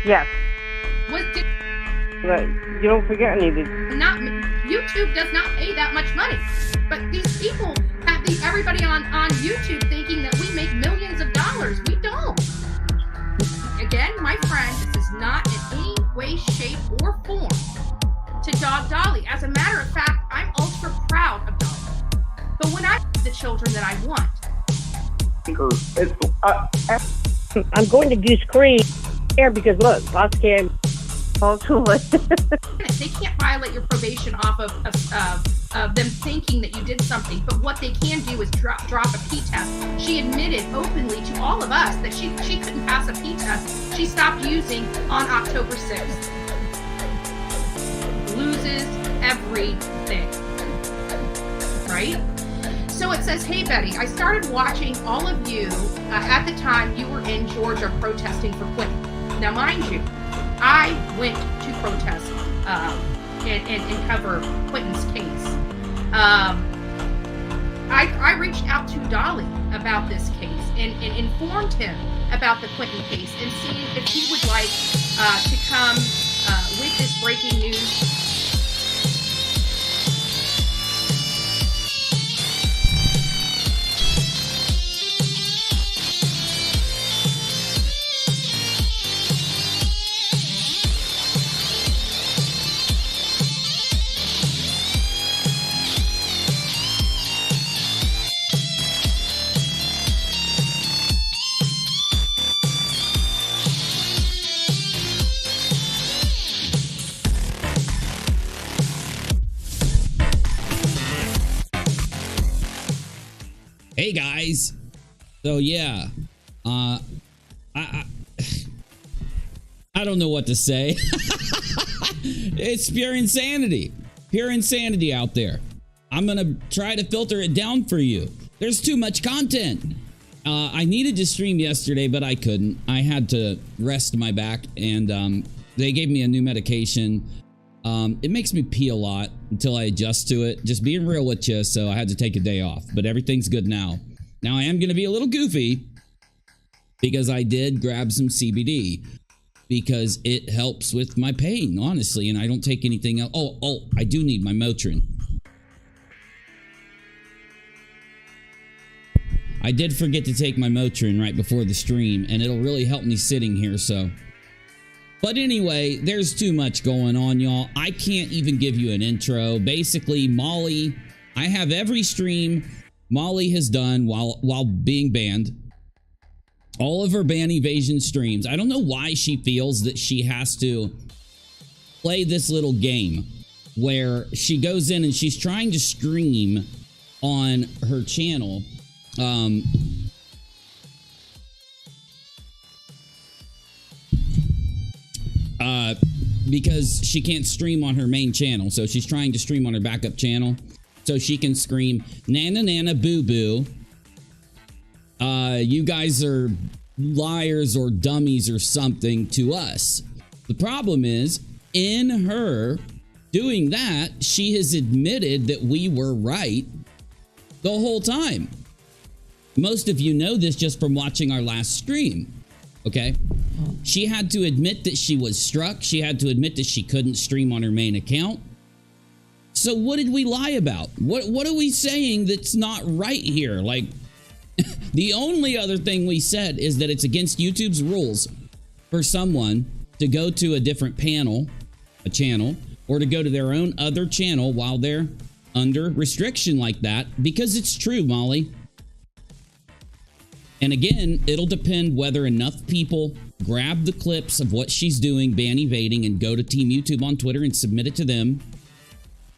Yes. Did But you don't forget anything. YouTube does not pay that much money. But these people have everybody on YouTube thinking that we make millions of dollars. We don't. Again, my friend, this is not in any way, shape, or form to dog Dolly. As a matter of fact, I'm ultra proud of Dolly. But when I have the children that I want, I'm going to use CRINGE here because look, lots can fall to it. they can't violate your probation off of them thinking that you did something. But what they can do is drop a P-test. She admitted openly to all of us that she couldn't pass a P-test. She stopped using on October 6th. Loses everything, right? So it says, hey, Betty, I started watching all of you at the time you were in Georgia protesting for Quentin. Now, mind you, I went to protest and cover Quentin's case. I reached out to Dolly about this case and informed him about the Quentin case and seeing if he would like to come with this breaking news. Hey guys, so yeah, I don't know what to say. It's pure insanity out there. I'm gonna try to filter it down for you. There's too much content. I needed to stream yesterday, but I couldn't. I had to rest my back, and they gave me a new medication. It makes me pee a lot until I adjust to it. Just being real with you, so I had to take a day off. But everything's good now. Now I am going to be a little goofy because I did grab some CBD because it helps with my pain, honestly, and I don't take anything else. Oh, I do need my Motrin. I did forget to take my Motrin right before the stream, and it'll really help me sitting here, so... But anyway, there's too much going on, y'all. I can't even give you an intro. Basically, Molly, I have every stream Molly has done while being banned. All of her ban evasion streams. I don't know why she feels that she has to play this little game where she goes in and she's trying to stream on her channel. Because she can't stream on her main channel, so she's trying to stream on her backup channel so she can scream nana nana boo boo. You guys are liars or dummies or something to us. The problem is, in her doing that, she has admitted that we were right the whole time. Most of you know this just from watching our last stream. Okay, she had to admit that she was struck. She had to admit that she couldn't stream on her main account. So what did we lie about? What are we saying that's not right here? Like, the only other thing we said is that it's against YouTube's rules for someone to go to a different channel, or to go to their own other channel while they're under restriction like that, because it's true, Molly. And again, it'll depend whether enough people grab the clips of what she's doing, ban evading, and go to Team YouTube on Twitter and submit it to them,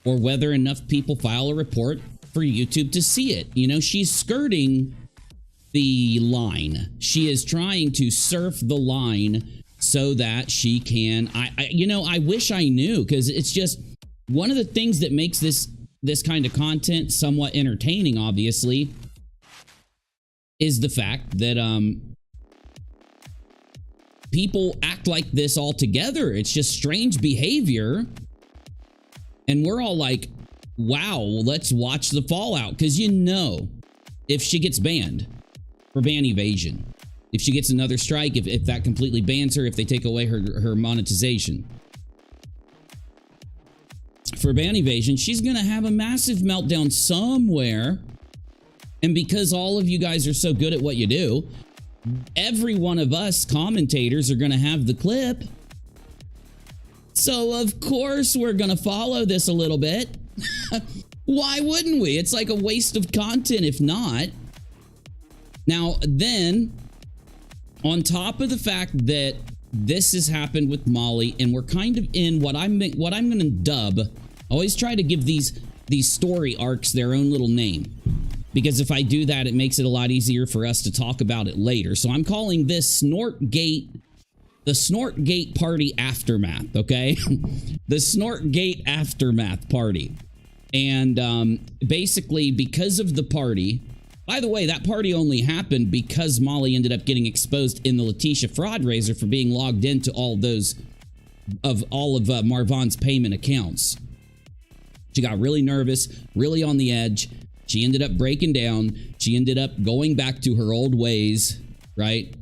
or whether enough people file a report for YouTube to see it. You know, she's skirting the line. She is trying to surf the line so that she can... you know, I wish I knew, because it's just one of the things that makes this kind of content somewhat entertaining, obviously, is the fact that people act like this all together. It's just strange behavior. And we're all like, wow, let's watch the fallout. Because you know, if she gets banned for ban evasion, if she gets another strike, if that completely bans her, if they take away her monetization. For ban evasion, she's going to have a massive meltdown somewhere. And because all of you guys are so good at what you do, every one of us commentators are going to have the clip. So, of course, we're going to follow this a little bit. Why wouldn't we? It's like a waste of content if not. Now, then, on top of the fact that this has happened with Molly, and we're kind of in what I'm going to dub. I always try to give these story arcs their own little name, because if I do that, it makes it a lot easier for us to talk about it later. So I'm calling this SNORTGate, the SNORTGate party aftermath, okay? The SNORTGate aftermath party. And basically, because of the party, by the way, that party only happened because Molly ended up getting exposed in the Letitia fraud raiser for being logged into all of Marvan's payment accounts. She got really nervous, really on the edge. She ended up breaking down. She ended up going back to her old ways, right?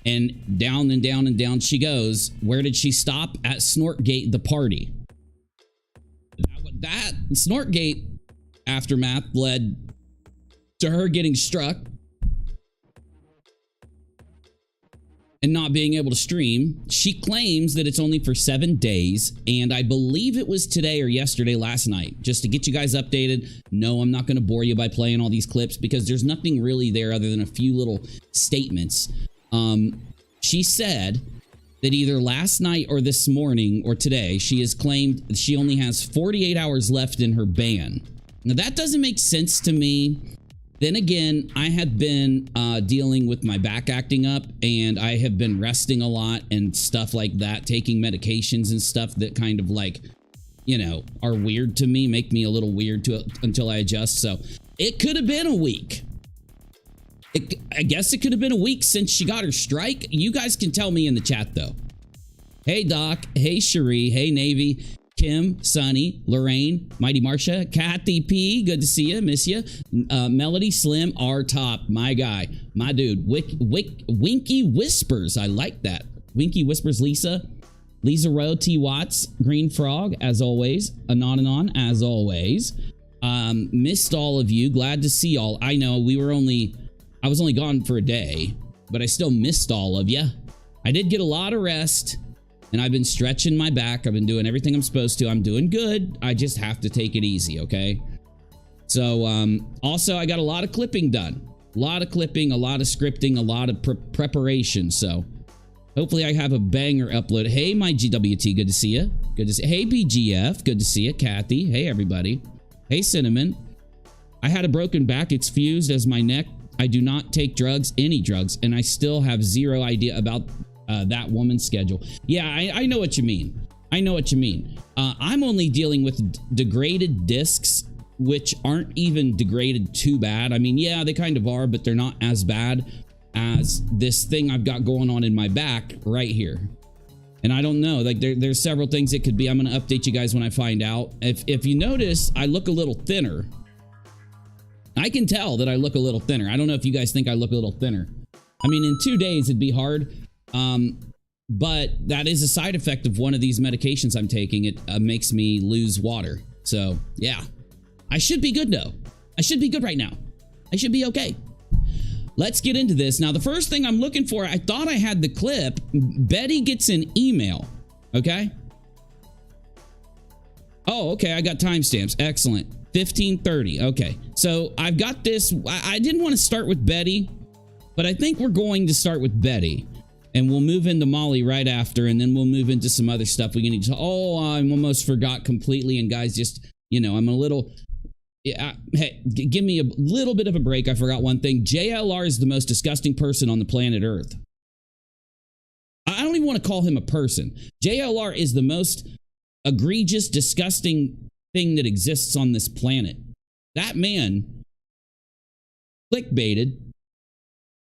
And down and down and down she goes. Where did she stop? At SNORTGate, the party. That SNORTGate aftermath led to her getting struck and not being able to stream. She claims that it's only for 7 days, and I believe it was today or yesterday, last night. Just to get you guys updated, no, I'm not going to bore you by playing all these clips because there's nothing really there other than a few little statements. She said that either last night or this morning or today, she has claimed she only has 48 hours left in her ban. Now, that doesn't make sense to me. Then again, I had been dealing with my back acting up, and I have been resting a lot and stuff like that, taking medications and stuff that kind of like, you know, are weird to me, make me a little weird until I adjust. So it could have been a week. I guess it could have been a week since she got her strike. You guys can tell me in the chat, though. Hey, Doc. Hey, Cherie. Hey, Navy. Kim, Sunny, Lorraine, Mighty Marsha, Kathy P. Good to see you. Miss you. Melody Slim, R Top. My guy. My dude. Winky Whispers. I like that. Winky Whispers, Lisa. Lisa Rowe, T. Watts. Green Frog, as always. Anon, as always. Missed all of you. Glad to see y'all. I know I was only gone for a day, but I still missed all of you. I did get a lot of rest, and I've been stretching my back. I've been doing everything I'm supposed to. I'm doing good. I just have to take it easy, okay? So, also, I got a lot of clipping done. A lot of clipping, a lot of scripting, a lot of preparation. So, hopefully I have a banger upload. Hey, my GWT, good to see you. Good to see you. Hey, BGF, good to see you. Kathy, hey, everybody. Hey, Cinnamon. I had a broken back. It's fused as my neck. I do not take drugs, any drugs, and I still have zero idea about that woman's schedule. Yeah, I know what you mean. I know what you mean. I'm only dealing with degraded discs, which aren't even degraded too bad. I mean, yeah, they kind of are, but they're not as bad as this thing I've got going on in my back right here. And I don't know, like there's several things it could be. I'm going to update you guys when I find out. If you notice, I look a little thinner. I can tell that I look a little thinner. I don't know if you guys think I look a little thinner. I mean, in 2 days, it'd be hard. But that is a side effect of one of these medications I'm taking. It makes me lose water. So, yeah. I should be good, though. I should be good right now. I should be okay. Let's get into this. Now, the first thing I'm looking for, I thought I had the clip. Betty gets an email. Okay? Oh, okay. I got timestamps. Excellent. 15:30. Okay. So I've got this. I didn't want to start with Betty, but I think we're going to start with Betty. And we'll move into Molly right after, and then we'll move into some other stuff we need to. Oh, I almost forgot completely. And guys, just, you know, I'm a little. Yeah, hey, give me a little bit of a break. I forgot one thing. JLR is the most disgusting person on the planet Earth. I don't even want to call him a person. JLR is the most egregious, disgusting thing that exists on this planet. That man clickbaited.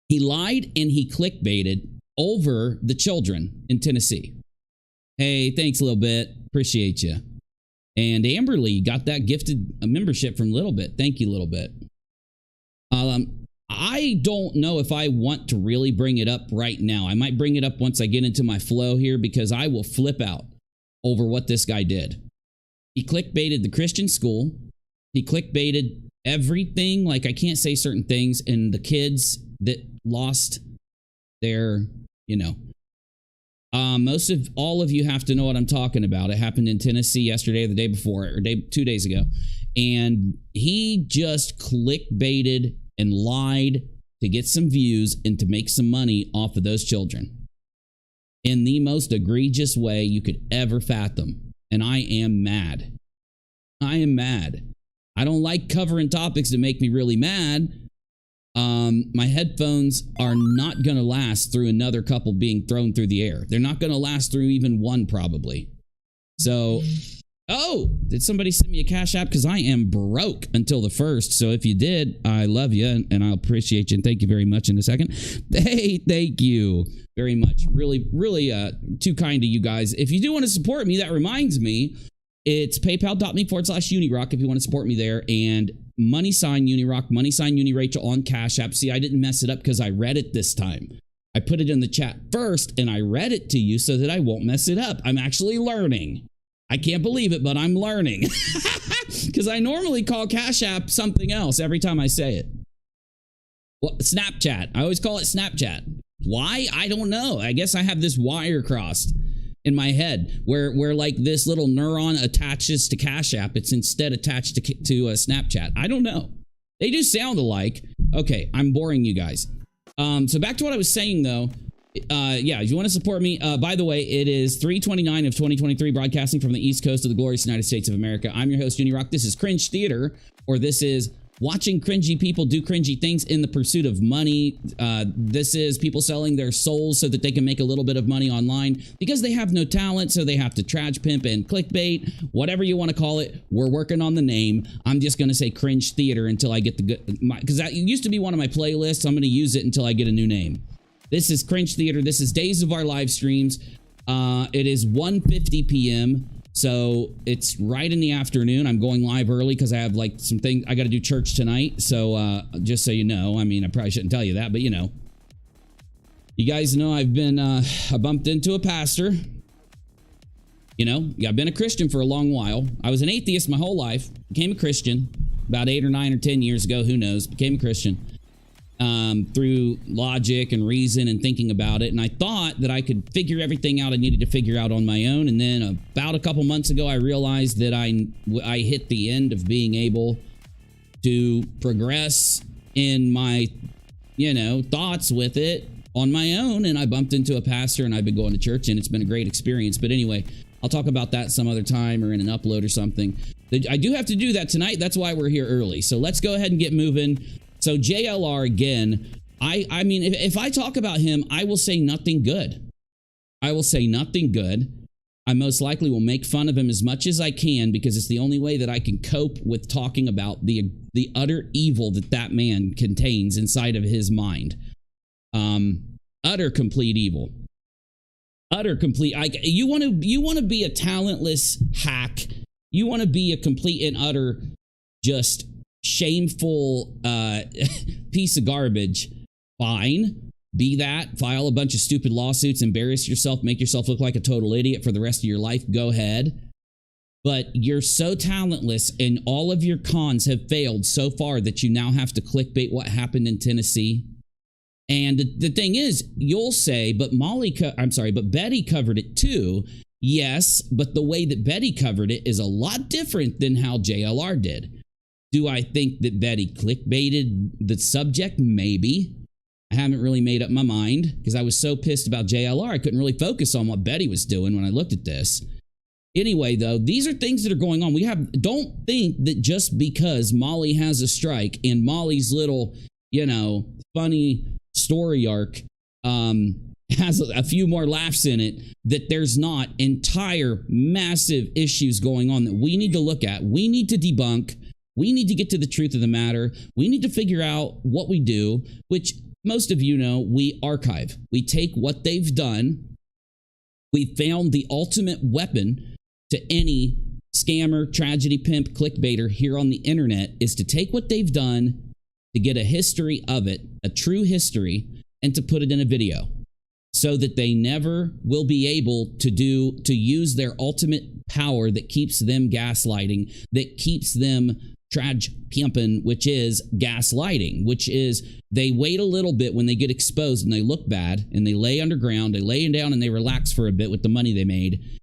He lied and he clickbaited over the children in Tennessee. Hey, thanks a little bit. Appreciate you. And Amberly got that gifted a membership from Little Bit. Thank you, Little Bit. I don't know if I want to really bring it up right now. I might bring it up once I get into my flow here, because I will flip out over what this guy did. He clickbaited the Christian school. He clickbaited everything. Like, I can't say certain things. And the kids that lost their, most of all of you have to know what I'm talking about. It happened in Tennessee yesterday, or the day before, or 2 days ago. And he just clickbaited and lied to get some views and to make some money off of those children in the most egregious way you could ever fathom. And I am mad. I am mad. I don't like covering topics that make me really mad. My headphones are not going to last through another couple being thrown through the air. They're not going to last through even one, probably. So, oh, did somebody send me a Cash App? Because I am broke until the 1st. So if you did, I love you and I appreciate you. And thank you very much in a second. Hey, thank you very much. Really, really too kind to you guys. If you do want to support me, that reminds me, it's paypal.me/unirock if you want to support me there. And #unirock, #unirachel on Cash App. See, I didn't mess it up because I read it this time. I put it in the chat first and I read it to you so that I won't mess it up. I'm actually learning. I can't believe it, but I'm learning. Because I normally call Cash App something else every time I say it. Well, Snapchat. I always call it Snapchat. Why? I don't know. I guess I have this wire crossed in my head where like this little neuron attaches to Cash App. It's instead attached to Snapchat. I don't know. They do sound alike. Okay, I'm boring you guys. So back to what I was saying though. Yeah, if you want to support me, by the way, it is 3/29 of 2023, broadcasting from the East Coast of the glorious United States of America. I'm your host, Unirock. This is Cringe Theater, or this is watching cringy people do cringy things in the pursuit of money. This is people selling their souls so that they can make a little bit of money online because they have no talent, so they have to trash pimp and clickbait, whatever you want to call it. We're working on the name. I'm just going to say Cringe Theater until I get the good, because that used to be one of my playlists. I'm going to use it until I get a new name. This is Cringe Theater. This is days of our live streams. It is 1:50 p.m. So it's right in the afternoon. I'm going live early because I have like some things. I got to do church tonight. So just so you know, I mean, I probably shouldn't tell you that, but you know. You guys know I've been, I bumped into a pastor. You know, I've been a Christian for a long while. I was an atheist my whole life. Became a Christian about 8 or 9 or 10 years ago. Who knows? Became a Christian. Through logic and reason and thinking about it. And I thought that I could figure everything out I needed to figure out on my own. And then about a couple months ago, I realized that I hit the end of being able to progress in my, thoughts with it on my own. And I bumped into a pastor and I've been going to church and it's been a great experience. But anyway, I'll talk about that some other time or in an upload or something. I do have to do that tonight. That's why we're here early. So let's go ahead and get moving. So JLR again, I mean, if I talk about him, I will say nothing good. I will say nothing good. I most likely will make fun of him as much as I can because it's the only way that I can cope with talking about the utter evil that man contains inside of his mind. Utter complete evil. Utter complete. You want to be a talentless hack. You want to be a complete and utter just shameful piece of garbage. Fine, be that. File a bunch of stupid lawsuits, embarrass yourself, make yourself look like a total idiot for the rest of your life. Go ahead. But you're so talentless and all of your cons have failed so far that you now have to clickbait what happened in Tennessee. And the thing is, you'll say, but Betty covered it too. Yes, but the way that Betty covered it is a lot different than how JLR did. Do I think that Betty clickbaited the subject? Maybe. I haven't really made up my mind because I was so pissed about JLR. I couldn't really focus on what Betty was doing when I looked at this. Anyway, though, these are things that are going on. Don't think that just because Molly has a strike and Molly's little, funny story arc has a few more laughs in it, that there's not entire massive issues going on that we need to look at. We need to debunk. We need to get to the truth of the matter. We need to figure out what we do, which most of you know, we archive. We take what they've done. We found the ultimate weapon to any scammer, tragedy pimp, clickbaiter here on the internet is to take what they've done to get a history of it, a true history, and to put it in a video so that they never will be able to use their ultimate power that keeps them gaslighting, that keeps them pimping, which is gaslighting, which is they wait a little bit when they get exposed and they look bad and they lay underground, they lay down and they relax for a bit with the money they made,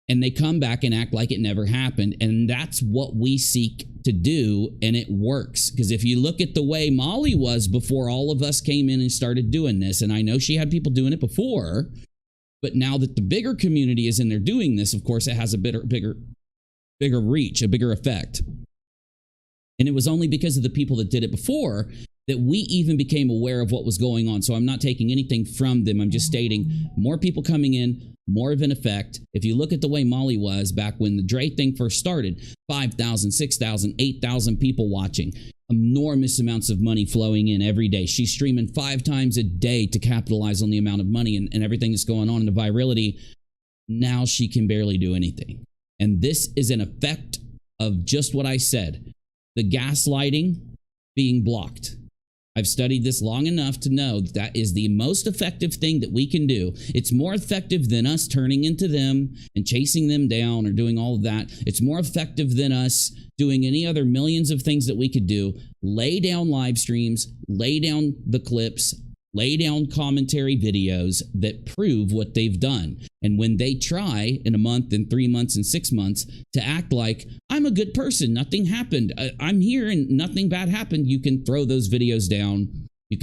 and they come back and act like it never happened. And that's what we seek to do, and it works. Because if you look at the way Molly was before all of us came in and started doing this, and I know she had people doing it before, but now that the bigger community is in there doing this, of course, it has a bigger reach, a bigger effect. And it was only because of the people that did it before that we even became aware of what was going on. So I'm not taking anything from them. I'm just stating more people coming in, more of an effect. If you look at the way Molly was back when the Dre thing first started, 5,000, 6,000, 8,000 people watching, enormous amounts of money flowing in every day. She's streaming 5 times a day to capitalize on the amount of money and everything that's going on in the virality. Now she can barely do anything. And this is an effect of just what I said. The gaslighting being blocked. I've studied this long enough to know that is the most effective thing that we can do. It's more effective than us turning into them and chasing them down or doing all of that. It's more effective than us doing any other millions of things that we could do. Lay down live streams, lay down the clips, lay down commentary videos that prove what they've done. And when they try in a month and 3 months and 6 months to act like I'm a good person, nothing happened, I'm here and nothing bad happened, you can throw those videos down. You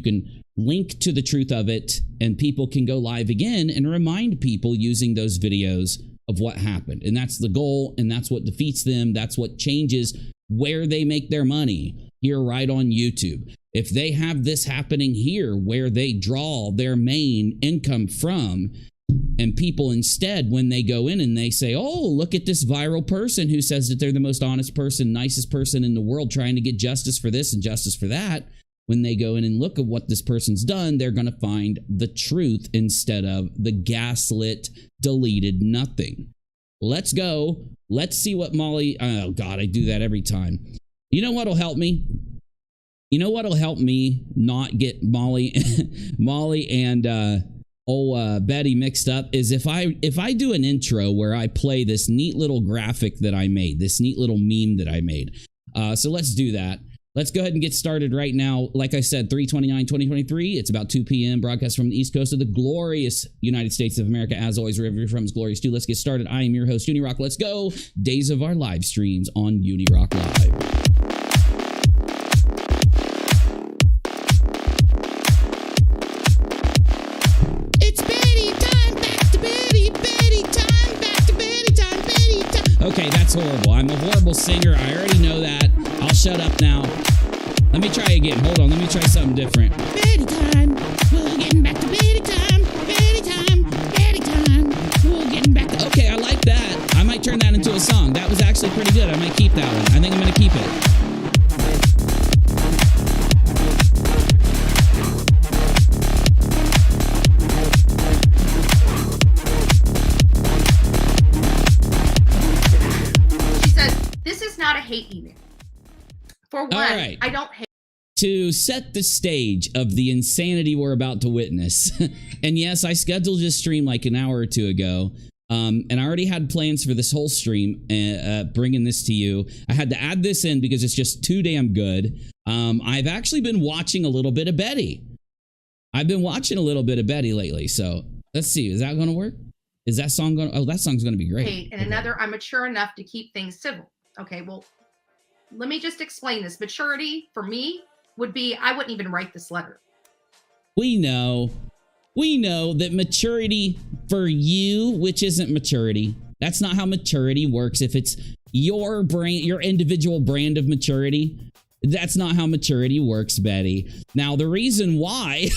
can link to the truth of it, and people can go live again and remind people using those videos of what happened. And that's the goal, and that's what defeats them. That's what changes where they make their money, here right on YouTube. If they have this happening here where they draw their main income from, and people instead, when they go in and they say, oh, look at this viral person who says that they're the most honest person, nicest person in the world trying to get justice for this and justice for that, when they go in and look at what this person's done, they're going to find the truth instead of the gaslit, deleted nothing. Let's go. Let's see what Molly... Oh, God, I do that every time. You know what'll help me? You know what'll help me not get Molly and Betty mixed up is if I do an intro where I play this neat little graphic that I made, this neat little meme that I made. So let's do that. Let's go ahead and get started right now. Like I said, 3/29/2023. It's about 2 p.m. Broadcast from the East Coast of the glorious United States of America. As always, wherever you're from is glorious too. Let's get started. I am your host, Unirock. Let's go. Days of our live streams on Unirock Live. Okay, that's horrible. I'm a horrible singer. I already know that. I'll shut up now. Let me try again. Hold on. Let me try something different. Betty time. We're getting back to Betty time. Betty time. Betty time. We're getting back to... Okay, I like that. I might turn that into a song. That was actually pretty good. I might keep that one. I think I'm going to keep it. Not a hate email. For one, right. I don't hate. To set the stage of the insanity we're about to witness, and yes, I scheduled this stream like an hour or two ago, and I already had plans for this whole stream, bringing this to you. I had to add this in because it's just too damn good. I've actually been watching a little bit of Betty. I've been watching a little bit of Betty lately, so let's see. Is that going to work? Is that song going to... Oh, that song's going to be great. Hate, and another, I'm mature enough to keep things civil. Okay, well, let me just explain this. Maturity for me would be, I wouldn't even write this letter. We know that maturity for you, which isn't maturity. That's not how maturity works. If it's your brand, your individual brand of maturity, that's not how maturity works, Betty. Now, the reason why...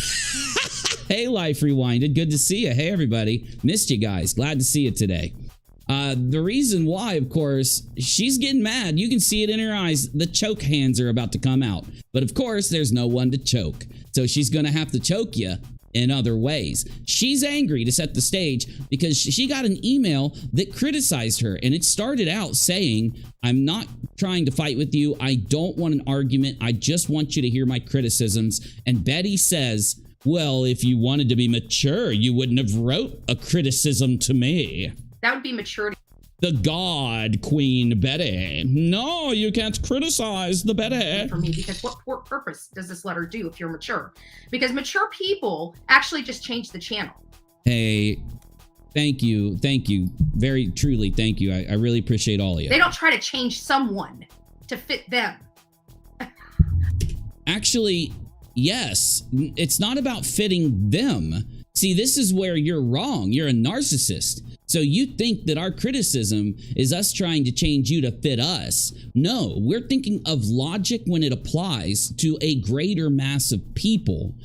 Hey, Life Rewinded. Good to see you. Hey, everybody. Missed you guys. Glad to see you today. The reason why, of course, she's getting mad. You can see it in her eyes. The choke hands are about to come out. But of course, there's no one to choke. So she's going to have to choke you in other ways. She's angry to set the stage because she got an email that criticized her, and it started out saying, I'm not trying to fight with you. I don't want an argument. I just want you to hear my criticisms. And Betty says, well, if you wanted to be mature, you wouldn't have wrote a criticism to me. That would be maturity. The God Queen Betty. No, you can't criticize the Betty. For me, because what purpose does this letter do if you're mature? Because mature people actually just change the channel. Hey, thank you. Thank you. Very truly, thank you. I really appreciate all of you. They don't try to change someone to fit them. Actually, yes. It's not about fitting them. See, this is where you're wrong. You're a narcissist. So you think that our criticism is us trying to change you to fit us. No, we're thinking of logic when it applies to a greater mass of people.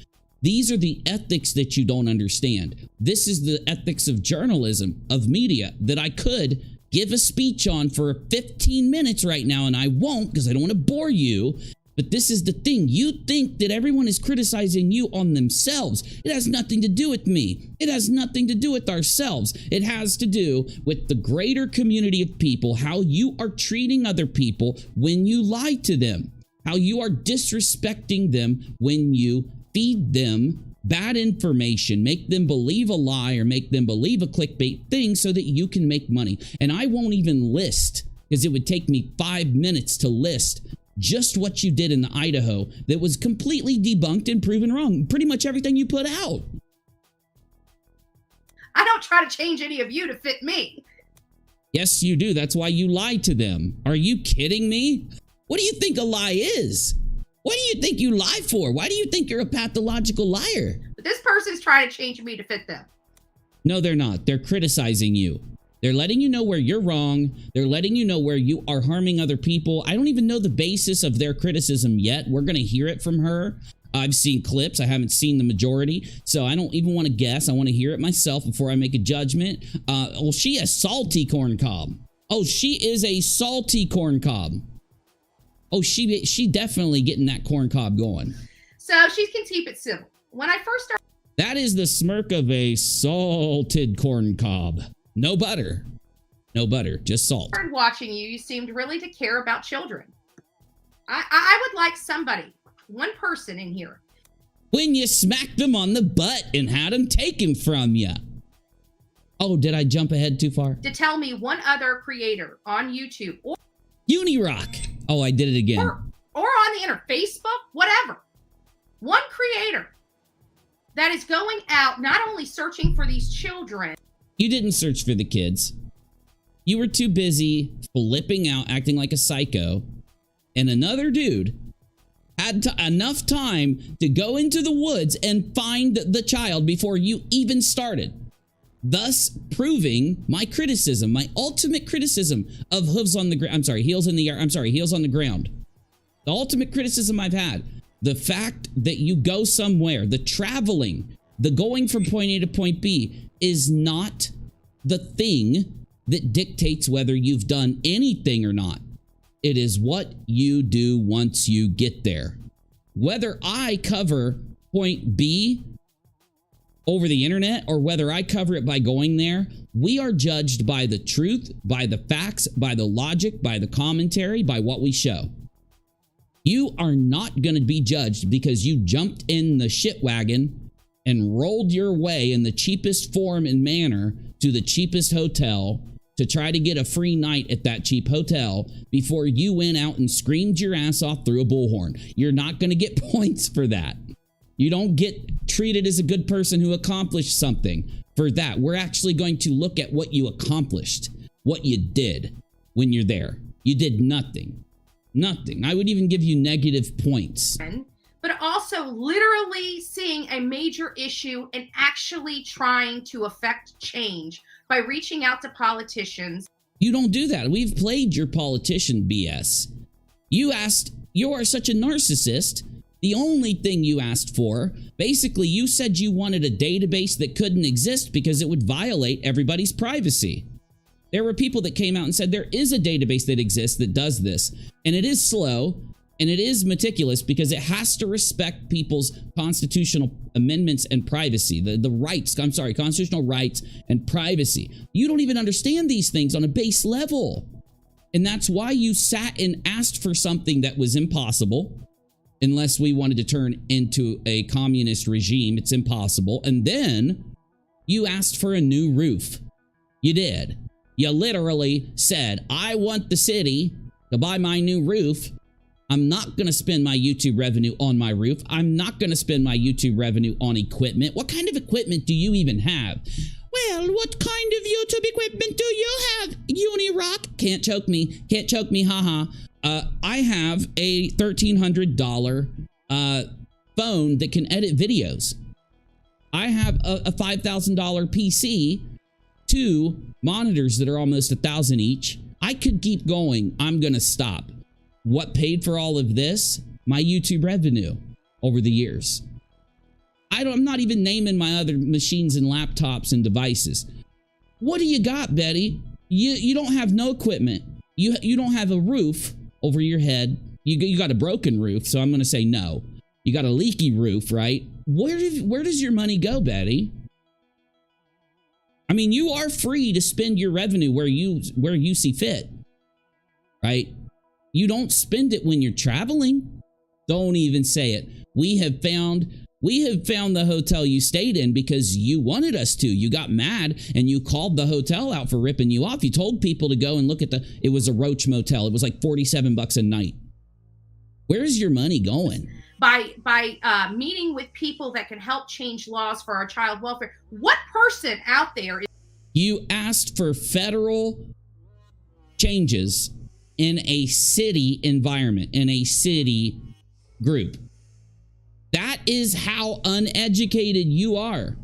These are the ethics that you don't understand. This is the ethics of journalism, of media, that I could give a speech on for 15 minutes right now, and I won't because I don't want to bore you. But this is the thing. You think that everyone is criticizing you on themselves. It has nothing to do with me. It has nothing to do with ourselves. It has to do with the greater community of people, how you are treating other people when you lie to them, how you are disrespecting them when you feed them bad information, make them believe a lie or make them believe a clickbait thing so that you can make money. And I won't even list, because it would take me 5 minutes to list just what you did in Idaho that was completely debunked and proven wrong. Pretty much everything you put out. I don't try to change any of you to fit me. Yes, you do. That's why you lied to them. Are you kidding me? What do you think a lie is? What do you think you lie for? Why do you think you're a pathological liar? But this person's trying to change me to fit them. No, they're not. They're criticizing you. They're letting you know where you're wrong. They're letting you know where you are harming other people. I don't even know the basis of their criticism yet. We're going to hear it from her. I've seen clips. I haven't seen the majority, so I don't even want to guess. I want to hear it myself before I make a judgment. Well, she is salty corn cob. Oh, she is a salty corn cob. Oh, she definitely getting that corn cob going. So she can keep it civil. When I first started... That is the smirk of a salted corn cob. No butter. No butter, just salt. Started watching you, you seemed really to care about children. I would like somebody, one person in here. When you smacked them on the butt and had them taken from you. Oh, did I jump ahead too far? To tell me one other creator on YouTube or Unirock. Oh, I did it again. Or on the internet, Facebook, whatever. One creator that is going out, not only searching for these children. You didn't search for the kids. You were too busy flipping out, acting like a psycho. And another dude had enough time to go into the woods and find the child before you even started. Thus proving my criticism, my ultimate criticism of hooves on the ground. I'm sorry, heels in the air. I'm sorry, heels on the ground. The ultimate criticism I've had. The fact that you go somewhere, the traveling, the going from point A to point B is not the thing that dictates whether you've done anything or not. It is what you do once you get there. Whether I cover point B over the internet or whether I cover it by going there, we are judged by the truth, by the facts, by the logic, by the commentary, by what we show. You are not going to be judged because you jumped in the shit wagon and rolled your way in the cheapest form and manner to the cheapest hotel to try to get a free night at that cheap hotel before you went out and screamed your ass off through a bullhorn. You're not going to get points for that. You don't get treated as a good person who accomplished something for that. We're actually going to look at what you accomplished, what you did when you're there. You did nothing. Nothing. I would even give you negative points. But also literally seeing a major issue and actually trying to affect change by reaching out to politicians. You don't do that. We've played your politician BS. You are such a narcissist. The only thing you asked for, basically you said you wanted a database that couldn't exist because it would violate everybody's privacy. There were people that came out and said there is a database that exists that does this, and it is slow. And it is meticulous because it has to respect people's constitutional amendments and privacy, the rights, I'm sorry, constitutional rights and privacy. You don't even understand these things on a base level. And that's why you sat and asked for something that was impossible. Unless we wanted to turn into a communist regime, it's impossible. And then you asked for a new roof. You did. You literally said, I want the city to buy my new roof. I'm not going to spend my YouTube revenue on my roof. I'm not going to spend my YouTube revenue on equipment. What kind of equipment do you even have? Well, what kind of YouTube equipment do you have? Unirock. Can't choke me. Can't choke me. Haha. I have a $1,300 phone that can edit videos. I have a $5,000 PC, 2 monitors that are almost $1,000 each. I could keep going. I'm going to stop. What paid for all of this? My YouTube revenue over the years. I'm not even naming my other machines and laptops and devices. What do you got, Betty? You don't have no equipment. You don't have a roof over your head. You got a broken roof, so I'm going to say no. You got a leaky roof, right? Where does your money go, Betty? I mean, you are free to spend your revenue where you see fit, right? You don't spend it when you're traveling. Don't even say it. We have found the hotel you stayed in because you wanted us to. You got mad and you called the hotel out for ripping you off. You told people to go and look at it was a Roach Motel. It was like $47 a night. Where's your money going? By meeting with people that can help change laws for our child welfare. What person out there is... You asked for federal changes in a city environment, in a city group. That is how uneducated you are.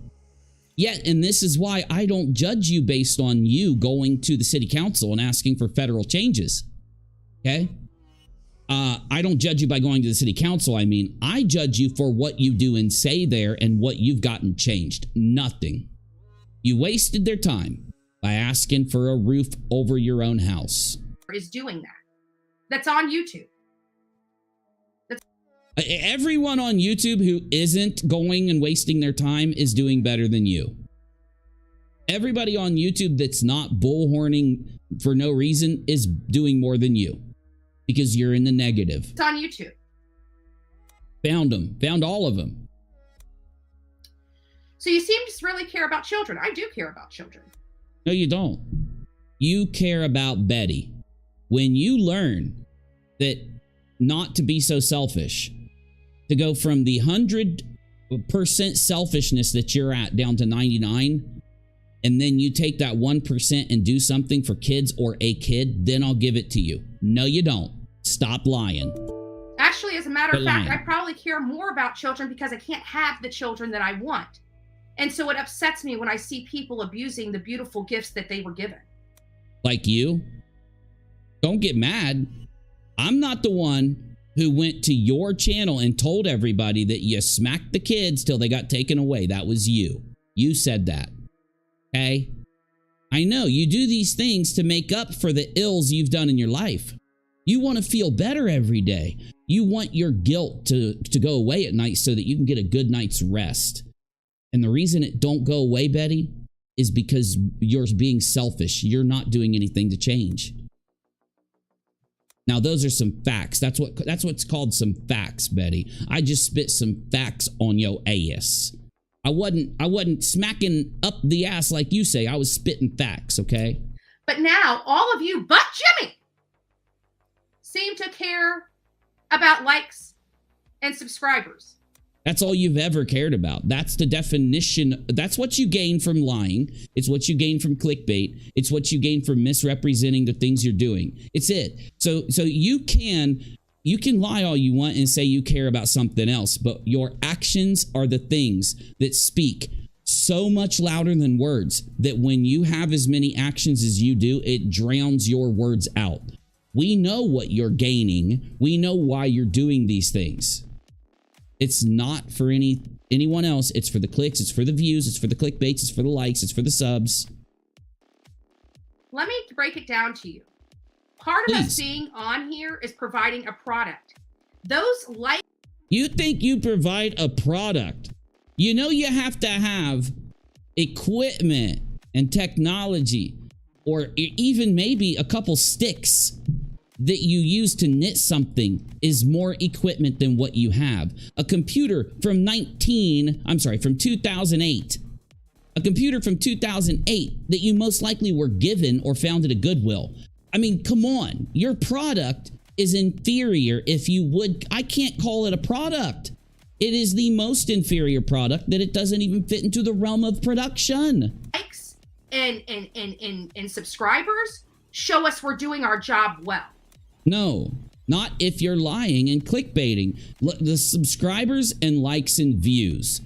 Yet, and this is why I don't judge you based on you going to the city council and asking for federal changes. Okay? I don't judge you by going to the city council. I mean, I judge you for what you do and say there and what you've gotten changed. Nothing. You wasted their time by asking for a roof over your own house. Is doing that. That's on YouTube. Everyone on YouTube who isn't going and wasting their time is doing better than you. Everybody on YouTube that's not bullhorning for no reason is doing more than you because you're in the negative. It's on YouTube. Found them. Found all of them. So you seem to really care about children. I do care about children. No, you don't. You care about Betty. When you learn that not to be so selfish, to go from the 100% selfishness that you're at down to 99, and then you take that 1% and do something for kids or a kid, then I'll give it to you. No, you don't. Stop lying. Actually, as a matter of fact, I probably care more about children because I can't have the children that I want. And so it upsets me when I see people abusing the beautiful gifts that they were given. Like you? Don't get mad. I'm not the one who went to your channel and told everybody that you smacked the kids till they got taken away. That was you. You said that. Okay? I know you do these things to make up for the ills you've done in your life. You want to feel better every day. You want your guilt to go away at night so that you can get a good night's rest. And the reason it don't go away, Betty, is because you're being selfish. You're not doing anything to change. Now, those are some facts. That's what's called some facts, Betty. I just spit some facts on your ass. I wasn't smacking up the ass like you say. I was spitting facts, okay? But now, all of you but Jimmy seem to care about likes and subscribers. That's all you've ever cared about. That's the definition. That's what you gain from lying. It's what you gain from clickbait. It's what you gain from misrepresenting the things you're doing. It's it. So you can lie all you want and say you care about something else, but your actions are the things that speak so much louder than words that when you have as many actions as you do, it drowns your words out. We know what you're gaining. We know why you're doing these things. It's not for anyone else. It's for the clicks. It's for the views. It's for the clickbaits. It's for the likes. It's for the subs. Let me break it down to you. Part of us being on here is providing a product. Those likes. You think you provide a product. You know you have to have equipment and technology, or even maybe a couple sticks that you use to knit something is more equipment than what you have. A computer from 2008. A computer from 2008 that you most likely were given or found at a Goodwill. I mean, come on. Your product is inferior if you would. I can't call it a product. It is the most inferior product that it doesn't even fit into the realm of production. Likes and subscribers show us we're doing our job well. No, not if you're lying and clickbaiting. The subscribers and likes and views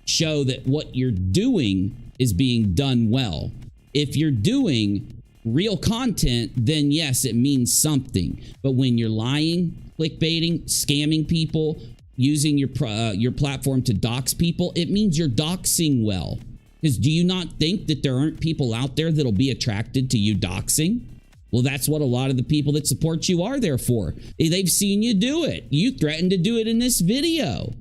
show that what you're doing is being done well. If you're doing real content, then yes, it means something. But when you're lying, clickbaiting, scamming people, using your platform to dox people, it means you're doxing well. Because do you not think that there aren't people out there that'll be attracted to you doxing? Well, that's what a lot of the people that support you are there for. They've seen you do it. You threatened to do it in this video.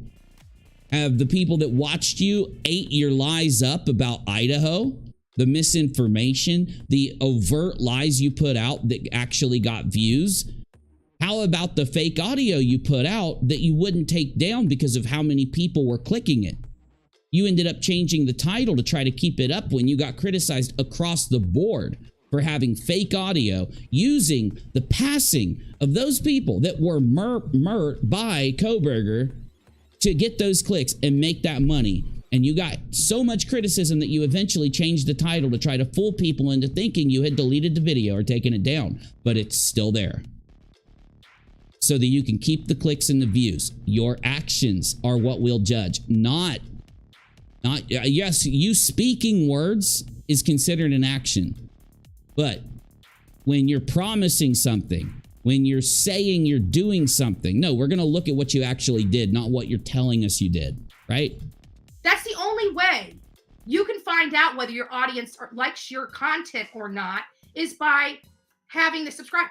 Have the people that watched you ate your lies up about Idaho? The misinformation, the overt lies you put out that actually got views? How about the fake audio you put out that you wouldn't take down because of how many people were clicking it? You ended up changing the title to try to keep it up when you got criticized across the board for having fake audio, using the passing of those people that were murked by Koberger to get those clicks and make that money. And you got so much criticism that you eventually changed the title to try to fool people into thinking you had deleted the video or taken it down, but it's still there. So that you can keep the clicks and the views. Your actions are what we'll judge, not yes, you speaking words is considered an action. But when you're promising something, when you're saying you're doing something, no, we're going to look at what you actually did, not what you're telling us you did, right? That's the only way you can find out whether your audience likes your content or not, is by having the subscribe.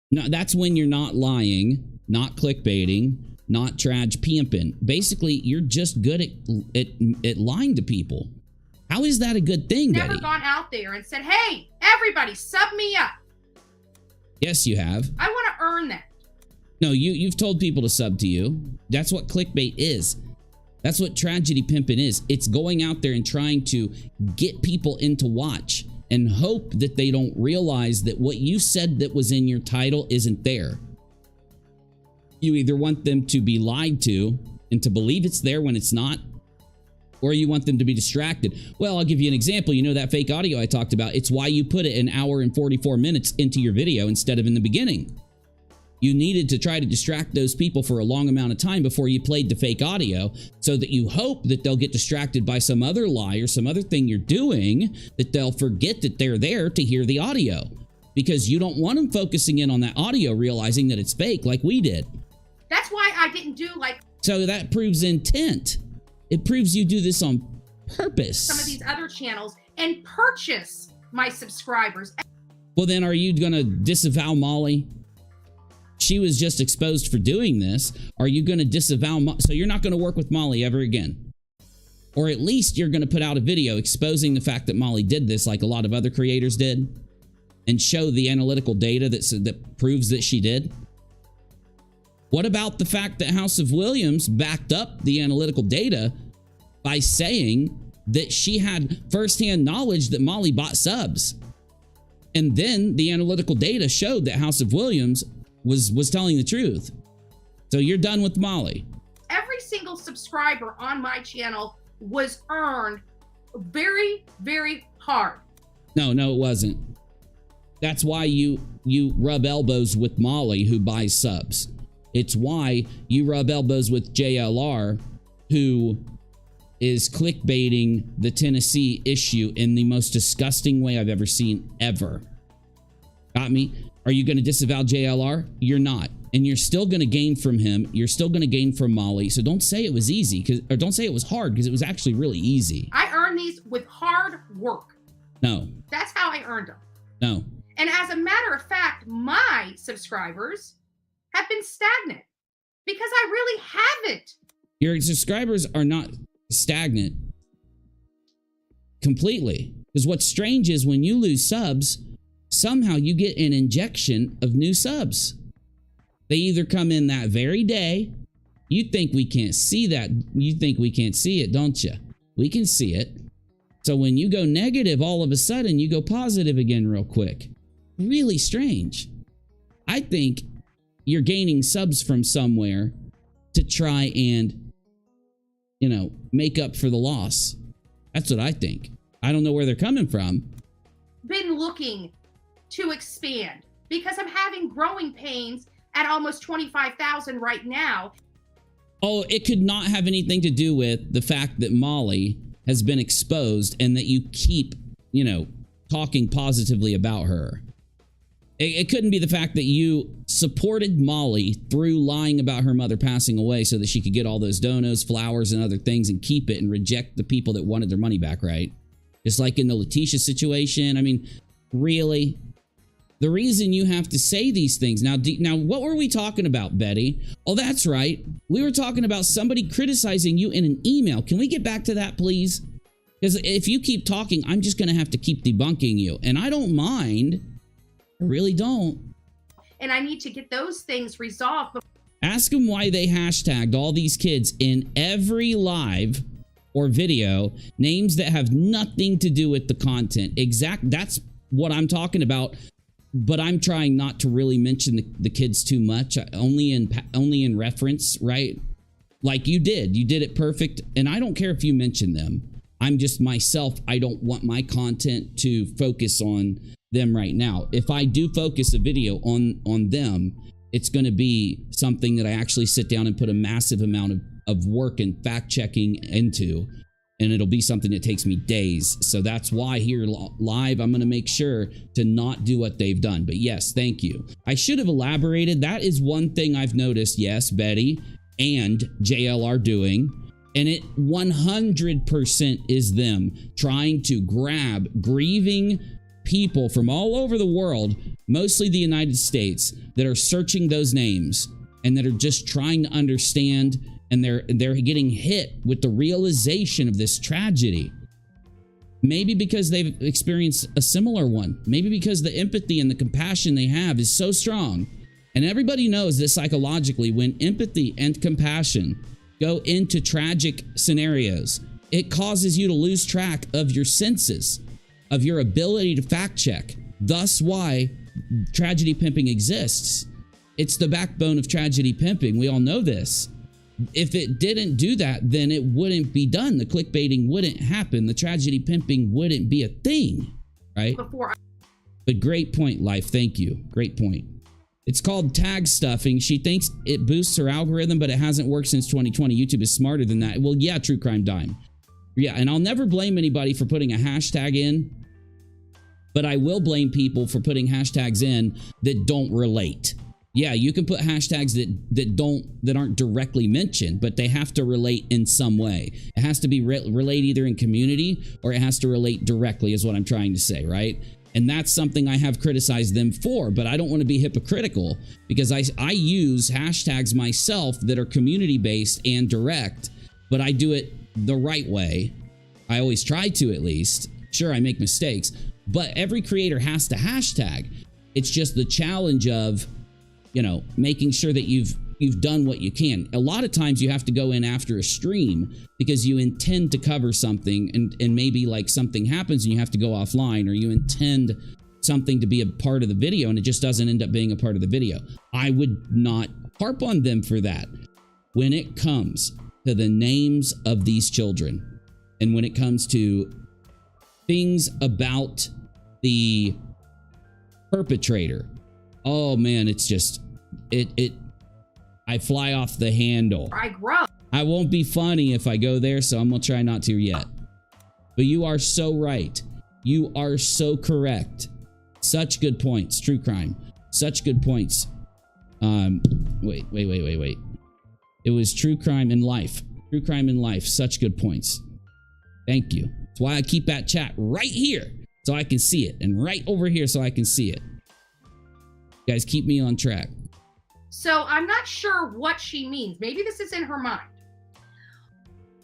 No, that's when you're not lying, not clickbaiting, not trash pimping. Basically, you're just good at lying to people. How is that a good thing, Never Betty? gone out there and said, hey, everybody, sub me up. Yes, you have. I want to earn that. No, you've told people to sub to you. That's what clickbait is. That's what tragedy pimping is. It's going out there and trying to get people into watch and hope that they don't realize that what you said that was in your title isn't there. You either want them to be lied to and to believe it's there when it's not, or you want them to be distracted. Well, I'll give you an example. You know that fake audio I talked about? It's why you put it an hour and 44 minutes into your video instead of in the beginning. You needed to try to distract those people for a long amount of time before you played the fake audio, so that you hope that they'll get distracted by some other lie or some other thing you're doing, that they'll forget that they're there to hear the audio. Because you don't want them focusing in on that audio, realizing that it's fake like we did. That's why I didn't do like... So that proves intent. It proves you do this on purpose. Some of these other channels and purchase my subscribers. Well, then are you going to disavow Molly? She was just exposed for doing this. Are you going to disavow Molly? So you're not going to work with Molly ever again. Or at least you're going to put out a video exposing the fact that Molly did this like a lot of other creators did, and show the analytical data that proves that she did. What about the fact that House of Williams backed up the analytical data by saying that she had firsthand knowledge that Molly bought subs? And then the analytical data showed that House of Williams was telling the truth. So you're done with Molly. Every single subscriber on my channel was earned very, very hard. No, it wasn't. That's why you rub elbows with Molly, who buys subs. It's why you rub elbows with JLR, who is clickbaiting the Tennessee issue in the most disgusting way I've ever seen, ever. Got me? Are you going to disavow JLR? You're not. And you're still going to gain from him. You're still going to gain from Molly. So don't say it was easy, or don't say it was hard, because it was actually really easy. I earned these with hard work. No. That's how I earned them. No. And as a matter of fact, my subscribers have been stagnant because I really haven't. Your subscribers are not stagnant completely. Because what's strange is when you lose subs, somehow you get an injection of new subs. They either come in that very day. You think we can't see that. You think we can't see it, don't you? We can see it. So when you go negative, all of a sudden you go positive again real quick. Really strange. I think you're gaining subs from somewhere to try and, you know, make up for the loss. That's what I think. I don't know where they're coming from. Been looking to expand because I'm having growing pains at almost 25,000 right now. Oh, it could not have anything to do with the fact that Molly has been exposed and that you keep, you know, talking positively about her. It couldn't be the fact that you supported Molly through lying about her mother passing away so that she could get all those donos, flowers, and other things and keep it and reject the people that wanted their money back, right? Just like in the Letitia situation. I mean, really? The reason you have to say these things. Now, what were we talking about, Betty? Oh, that's right. We were talking about somebody criticizing you in an email. Can we get back to that, please? Because if you keep talking, I'm just going to have to keep debunking you. And I don't mind. I really don't. And I need to get those things resolved. Ask them why they hashtagged all these kids in every live or video, names that have nothing to do with the content. That's what I'm talking about. But I'm trying not to really mention the kids too much, only in reference, right? Like you did it perfect. And I don't care if you mention them. I'm just myself. I don't want my content to focus on them right now. If I do focus a video on them, it's going to be something that I actually sit down and put a massive amount of work and fact checking into. And it'll be something that takes me days. So that's why here live, I'm going to make sure to not do what they've done. But yes, thank you. I should have elaborated. That is one thing I've noticed. Yes, Betty and JL are doing. And it 100% is them trying to grab grieving people from all over the world, mostly the United States, that are searching those names and that are just trying to understand. And they're getting hit with the realization of this tragedy. Maybe because they've experienced a similar one. Maybe because the empathy and the compassion they have is so strong. And everybody knows that psychologically, when empathy and compassion go into tragic scenarios, it causes you to lose track of your senses, of your ability to fact check. Thus why tragedy pimping exists. It's the backbone of tragedy pimping. We all know this. If it didn't do that, then it wouldn't be done. The clickbaiting wouldn't happen. The tragedy pimping wouldn't be a thing, right? But great point, Life. Thank you. Great point. It's called tag stuffing. She thinks it boosts her algorithm, but it hasn't worked since 2020. YouTube is smarter than that. Well, yeah, True Crime Dime. Yeah, and I'll never blame anybody for putting a hashtag in, but I will blame people for putting hashtags in that don't relate. Yeah, you can put hashtags that aren't directly mentioned, but they have to relate in some way. It has to be relate either in community or it has to relate directly is what I'm trying to say, right? And that's something I have criticized them for, but I don't want to be hypocritical because I use hashtags myself that are community-based and direct, but I do it the right way. I always try to, at least. Sure, I make mistakes, but every creator has to hashtag. It's just the challenge of, you know, making sure that you've done what you can. A lot of times you have to go in after a stream because you intend to cover something and maybe like something happens and you have to go offline, or you intend something to be a part of the video and it just doesn't end up being a part of the video. I would not harp on them for that. When it comes to the names of these children and when it comes to things about the perpetrator, oh man, it's just I fly off the handle. I grow. I won't be funny if I go there, so I'm gonna try not to yet. But you are so right. You are so correct. Such good points. True crime. Such good points. Wait. It was True Crime in Life. True Crime in Life. Such good points. Thank you. That's why I keep that chat right here so I can see it, and right over here so I can see it. You guys keep me on track. So I'm not sure what she means. Maybe this is in her mind.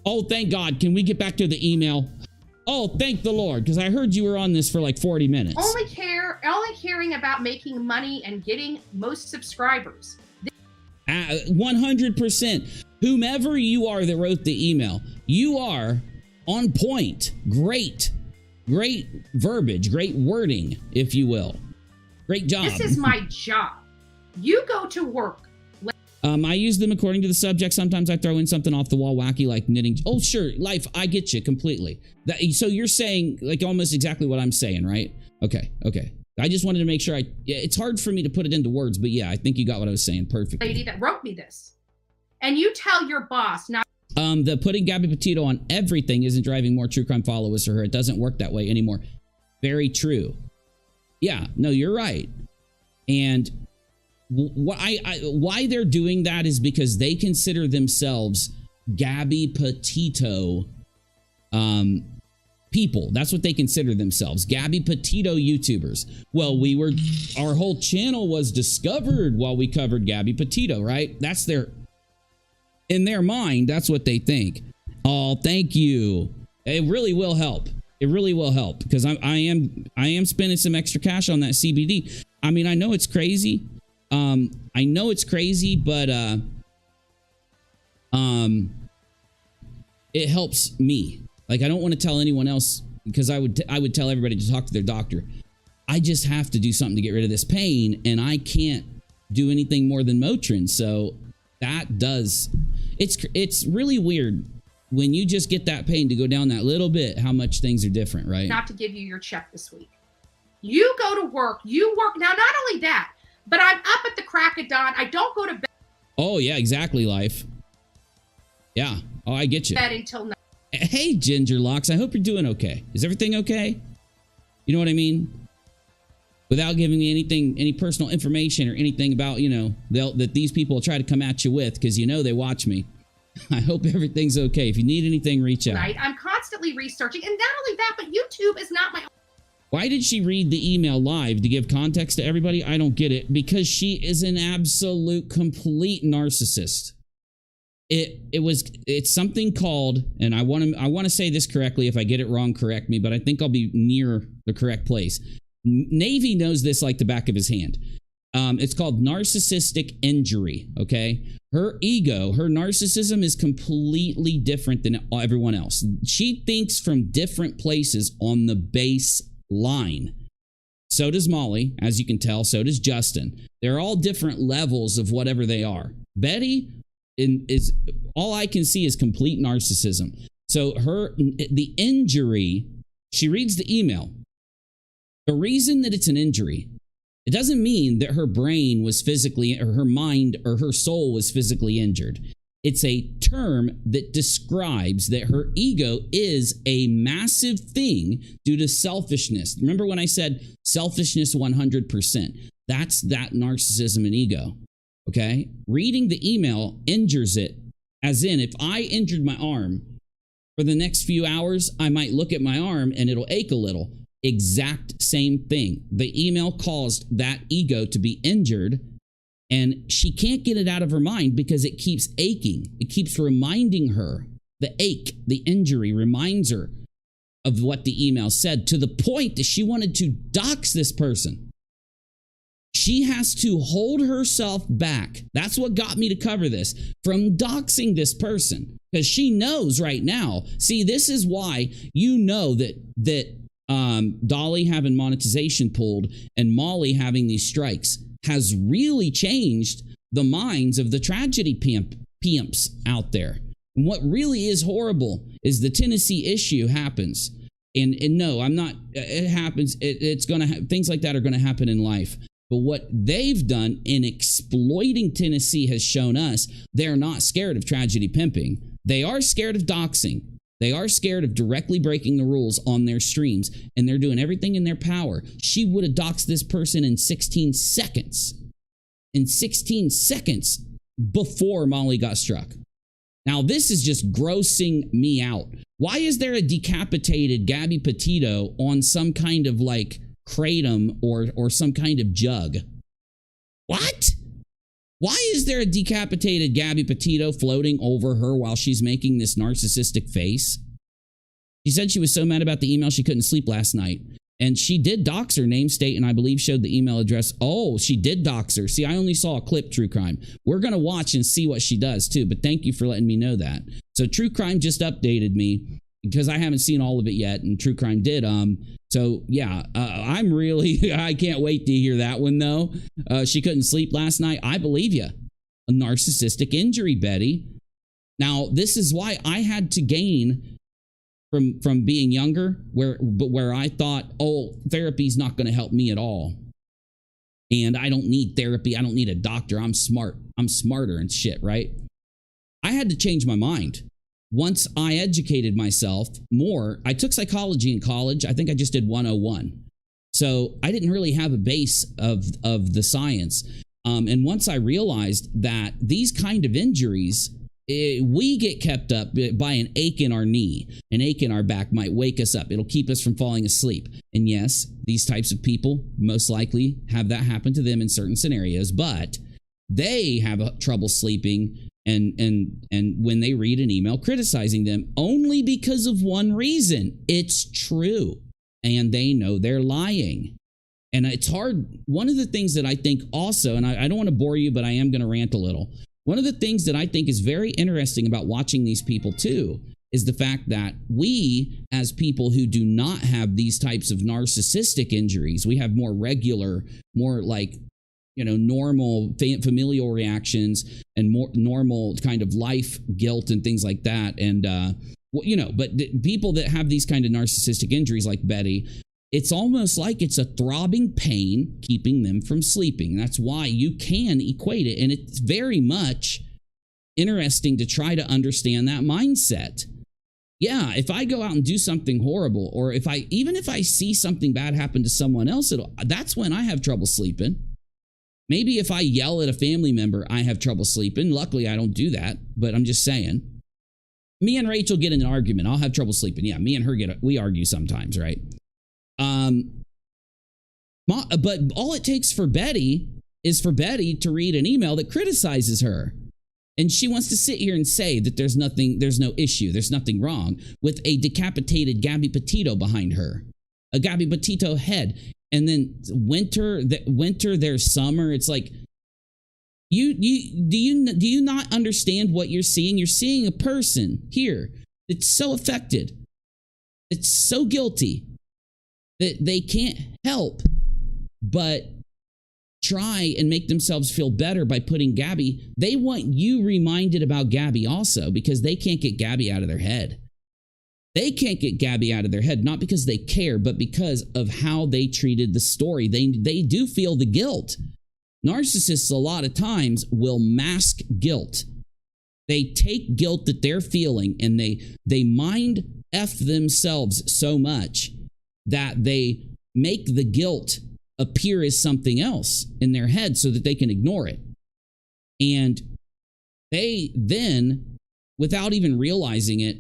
Oh, thank God. Can we get back to the email? Oh, thank the Lord, because I heard you were on this for like 40 minutes. Only caring about making money and getting most subscribers. 100%. Whomever you are that wrote the email, you are on point. Great verbiage, great wording, if you will. Great job. This is my job. You go to work. I use them according to the subject. Sometimes I throw in something off the wall wacky like knitting. Oh, sure. Life, I get you completely. So you're saying like almost exactly what I'm saying, right? Okay. I just wanted to make sure it's hard for me to put it into words, but yeah, I think you got what I was saying perfectly. Lady that wrote me this. And you tell your boss now. The putting Gabby Petito on everything isn't driving more true crime followers for her. It doesn't work that way anymore. Very true. Yeah, no, you're right. And why they're doing that is because they consider themselves Gabby Petito people. That's what they consider themselves. Gabby Petito YouTubers. Well, our whole channel was discovered while we covered Gabby Petito, right? That's in their mind, that's what they think. Oh, thank you. It really will help. It really will help because I am spending some extra cash on that CBD. I mean, I know it's crazy. I know it's crazy, but it helps me. Like, I don't want to tell anyone else because I would tell everybody to talk to their doctor. I just have to do something to get rid of this pain, and I can't do anything more than Motrin. So that does, it's really weird when you just get that pain to go down that little bit, how much things are different, right? Not to give you your check this week. You go to work, you work. Now, not only that, but I'm up at the crack of dawn. I don't go to bed. Oh, yeah, exactly, Life. Yeah. Oh, I get you. Bed until night. Hey, Ginger Locks, I hope you're doing okay. Is everything okay? You know what I mean? Without giving me anything, any personal information or anything about, you know, that these people will try to come at you with because, you know, they watch me. I hope everything's okay. If you need anything, reach out. Right. I'm constantly researching. And not only that, but YouTube is not my... Why did she read the email live? To give context to everybody? I don't get it. Because she is an absolute, complete narcissist. It's something called, and I want to say this correctly. If I get it wrong, correct me, but I think I'll be near the correct place. Navy knows this like the back of his hand. It's called narcissistic injury, okay? Her ego, her narcissism is completely different than everyone else. She thinks from different places on the baseline. So does Molly, as you can tell. So does Justin. They're all different levels of whatever they are. Betty is all I can see is complete narcissism. So the injury, she reads the email. The reason that it's an injury, it doesn't mean that her brain was physically, or her mind, or her soul was physically injured. It's a term that describes that her ego is a massive thing due to selfishness. Remember when I said selfishness 100%? That's that narcissism and ego, okay? Reading the email injures it, as in if I injured my arm, for the next few hours, I might look at my arm and it'll ache a little. Exact same thing. The email caused that ego to be injured, and she can't get it out of her mind because it keeps aching. It keeps reminding her. The ache, the injury reminds her of what the email said, to the point that she wanted to dox this person. She has to hold herself back. That's what got me to cover this, from doxing this person, because she knows right now. See, this is why you know that Dolly having monetization pulled and Molly having these strikes has really changed the minds of the tragedy pimps out there. And what really is horrible is the Tennessee issue happens. And no, I'm not, it happens. It's going to, things like that are going to happen in life. But what they've done in exploiting Tennessee has shown us they're not scared of tragedy pimping. They are scared of doxing. They are scared of directly breaking the rules on their streams, and they're doing everything in their power. She would have doxed this person in 16 seconds. In 16 seconds before Molly got struck. Now, this is just grossing me out. Why is there a decapitated Gabby Petito on some kind of like kratom or some kind of jug? What? Why is there a decapitated Gabby Petito floating over her while she's making this narcissistic face? She said she was so mad about the email she couldn't sleep last night. And she did dox her name, state, and I believe showed the email address. Oh, she did dox her. See, I only saw a clip, True Crime. We're going to watch and see what she does, too. But thank you for letting me know that. So True Crime just updated me because I haven't seen all of it yet. And True Crime did. So, yeah, I'm really, I can't wait to hear that one, though. She couldn't sleep last night. I believe you. A narcissistic injury, Betty. Now, this is why I had to gain from being younger, where I thought, oh, therapy's not going to help me at all. And I don't need therapy. I don't need a doctor. I'm smart. I'm smarter and shit, right? I had to change my mind. Once I educated myself more, I took psychology in college. I think I just did 101. So I didn't really have a base of the science. And once I realized that these kind of injuries, we get kept up by an ache in our knee. An ache in our back might wake us up. It'll keep us from falling asleep. And yes, these types of people most likely have that happen to them in certain scenarios, but they have trouble sleeping and when they read an email criticizing them only because of one reason. It's true. And they know they're lying. And it's hard. One of the things that I think also, and I don't want to bore you, but I am going to rant a little. One of the things that I think is very interesting about watching these people too is the fact that we, as people who do not have these types of narcissistic injuries, we have more regular, more like, normal familial reactions and more normal kind of life guilt and things like that. And, but people that have these kind of narcissistic injuries like Betty, it's almost like it's a throbbing pain keeping them from sleeping. That's why you can equate it. And it's very much interesting to try to understand that mindset. Yeah, if I go out and do something horrible, or even if I see something bad happen to someone else, that's when I have trouble sleeping. Maybe if I yell at a family member, I have trouble sleeping. Luckily, I don't do that, but I'm just saying. Me and Rachel get in an argument. I'll have trouble sleeping. Yeah, me and her we argue sometimes, right? But all it takes for Betty is for Betty to read an email that criticizes her. And she wants to sit here and say that there's no issue, there's nothing wrong with a decapitated Gabby Petito behind her. A Gabby Petito head. And then winter, there's summer. It's like, do you not understand what you're seeing? You're seeing a person here that's so affected. It's so guilty that they can't help but try and make themselves feel better by putting Gabby. They want you reminded about Gabby also because they can't get Gabby out of their head. They can't get Gabby out of their head, not because they care, but because of how they treated the story. They do feel the guilt. Narcissists a lot of times will mask guilt. They take guilt that they're feeling and they mind F themselves so much that they make the guilt appear as something else in their head so that they can ignore it. And they then, without even realizing it,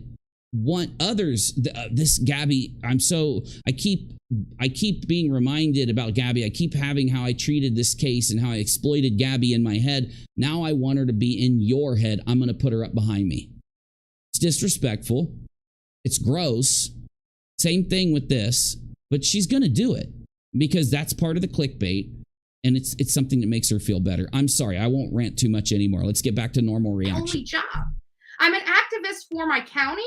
want others. This Gabby, I keep being reminded about Gabby. I keep having how I treated this case and how I exploited Gabby in my head. Now I want her to be in your head. I'm going to put her up behind me. It's disrespectful. It's gross. Same thing with this, but she's going to do it because that's part of the clickbait. And it's something that makes her feel better. I'm sorry. I won't rant too much anymore. Let's get back to normal reaction. Only job. I'm an activist for my county.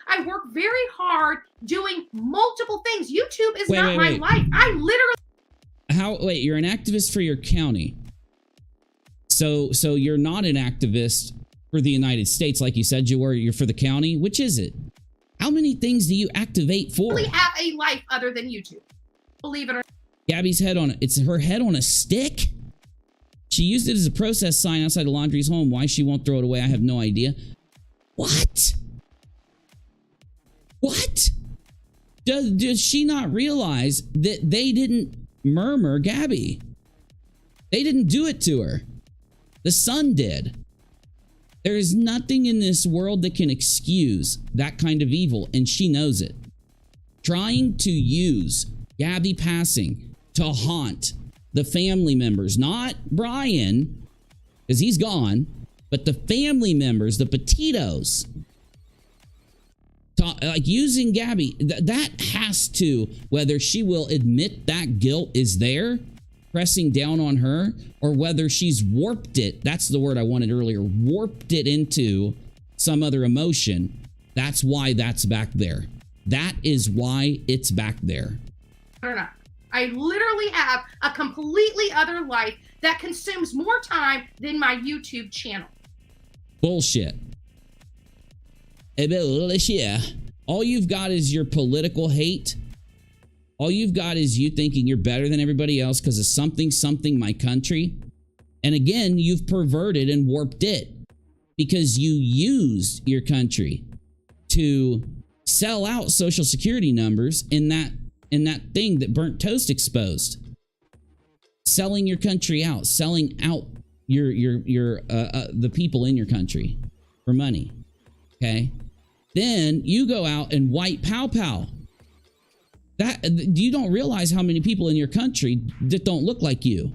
I work very hard doing multiple things. YouTube is not my life. I literally. Wait, you're an activist for your county. So you're not an activist for the United States like you said you were. You're for the county. Which is it? How many things do you activate for? I really have a life other than YouTube. Believe it or not. Gabby's head it's her head on a stick? She used it as a protest sign outside of Laundrie's home. Why she won't throw it away, I have no idea. What? What? Does she not realize that they didn't murmur Gabby? They didn't do it to her. The son did. There is nothing in this world that can excuse that kind of evil, and she knows it. Trying to use Gabby passing to haunt the family members, not Brian, because he's gone. But the family members, the Petitos, like using Gabby, that has to, whether she will admit that guilt is there, pressing down on her, or whether she's warped it. That's the word I wanted earlier. Warped it into some other emotion. That's why that's back there. That is why it's back there. I don't know. I literally have a completely other life that consumes more time than my YouTube channel. Bullshit. Bullshit. All you've got is your political hate. All you've got is you thinking you're better than everybody else because of something my country. And again, you've perverted and warped it because you used your country to sell out social security numbers in that thing that Burnt Toast exposed. Selling your country out, selling out the people in your country for money. Okay? Then you go out and white pow pow. That you don't realize how many people in your country that don't look like you.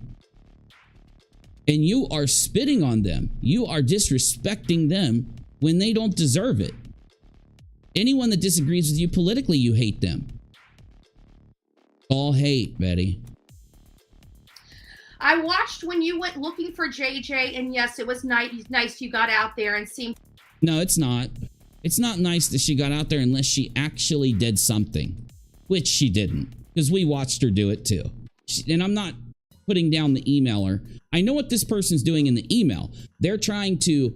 And you are spitting on them. You are disrespecting them when they don't deserve it. Anyone that disagrees with you politically, you hate them. All hate, Betty. I watched when you went looking for JJ, and yes, it was nice you got out there and seemed... No, it's not. It's not nice that she got out there unless she actually did something, which she didn't, because we watched her do it too. And I'm not putting down the emailer. I know what this person's doing in the email. They're trying to...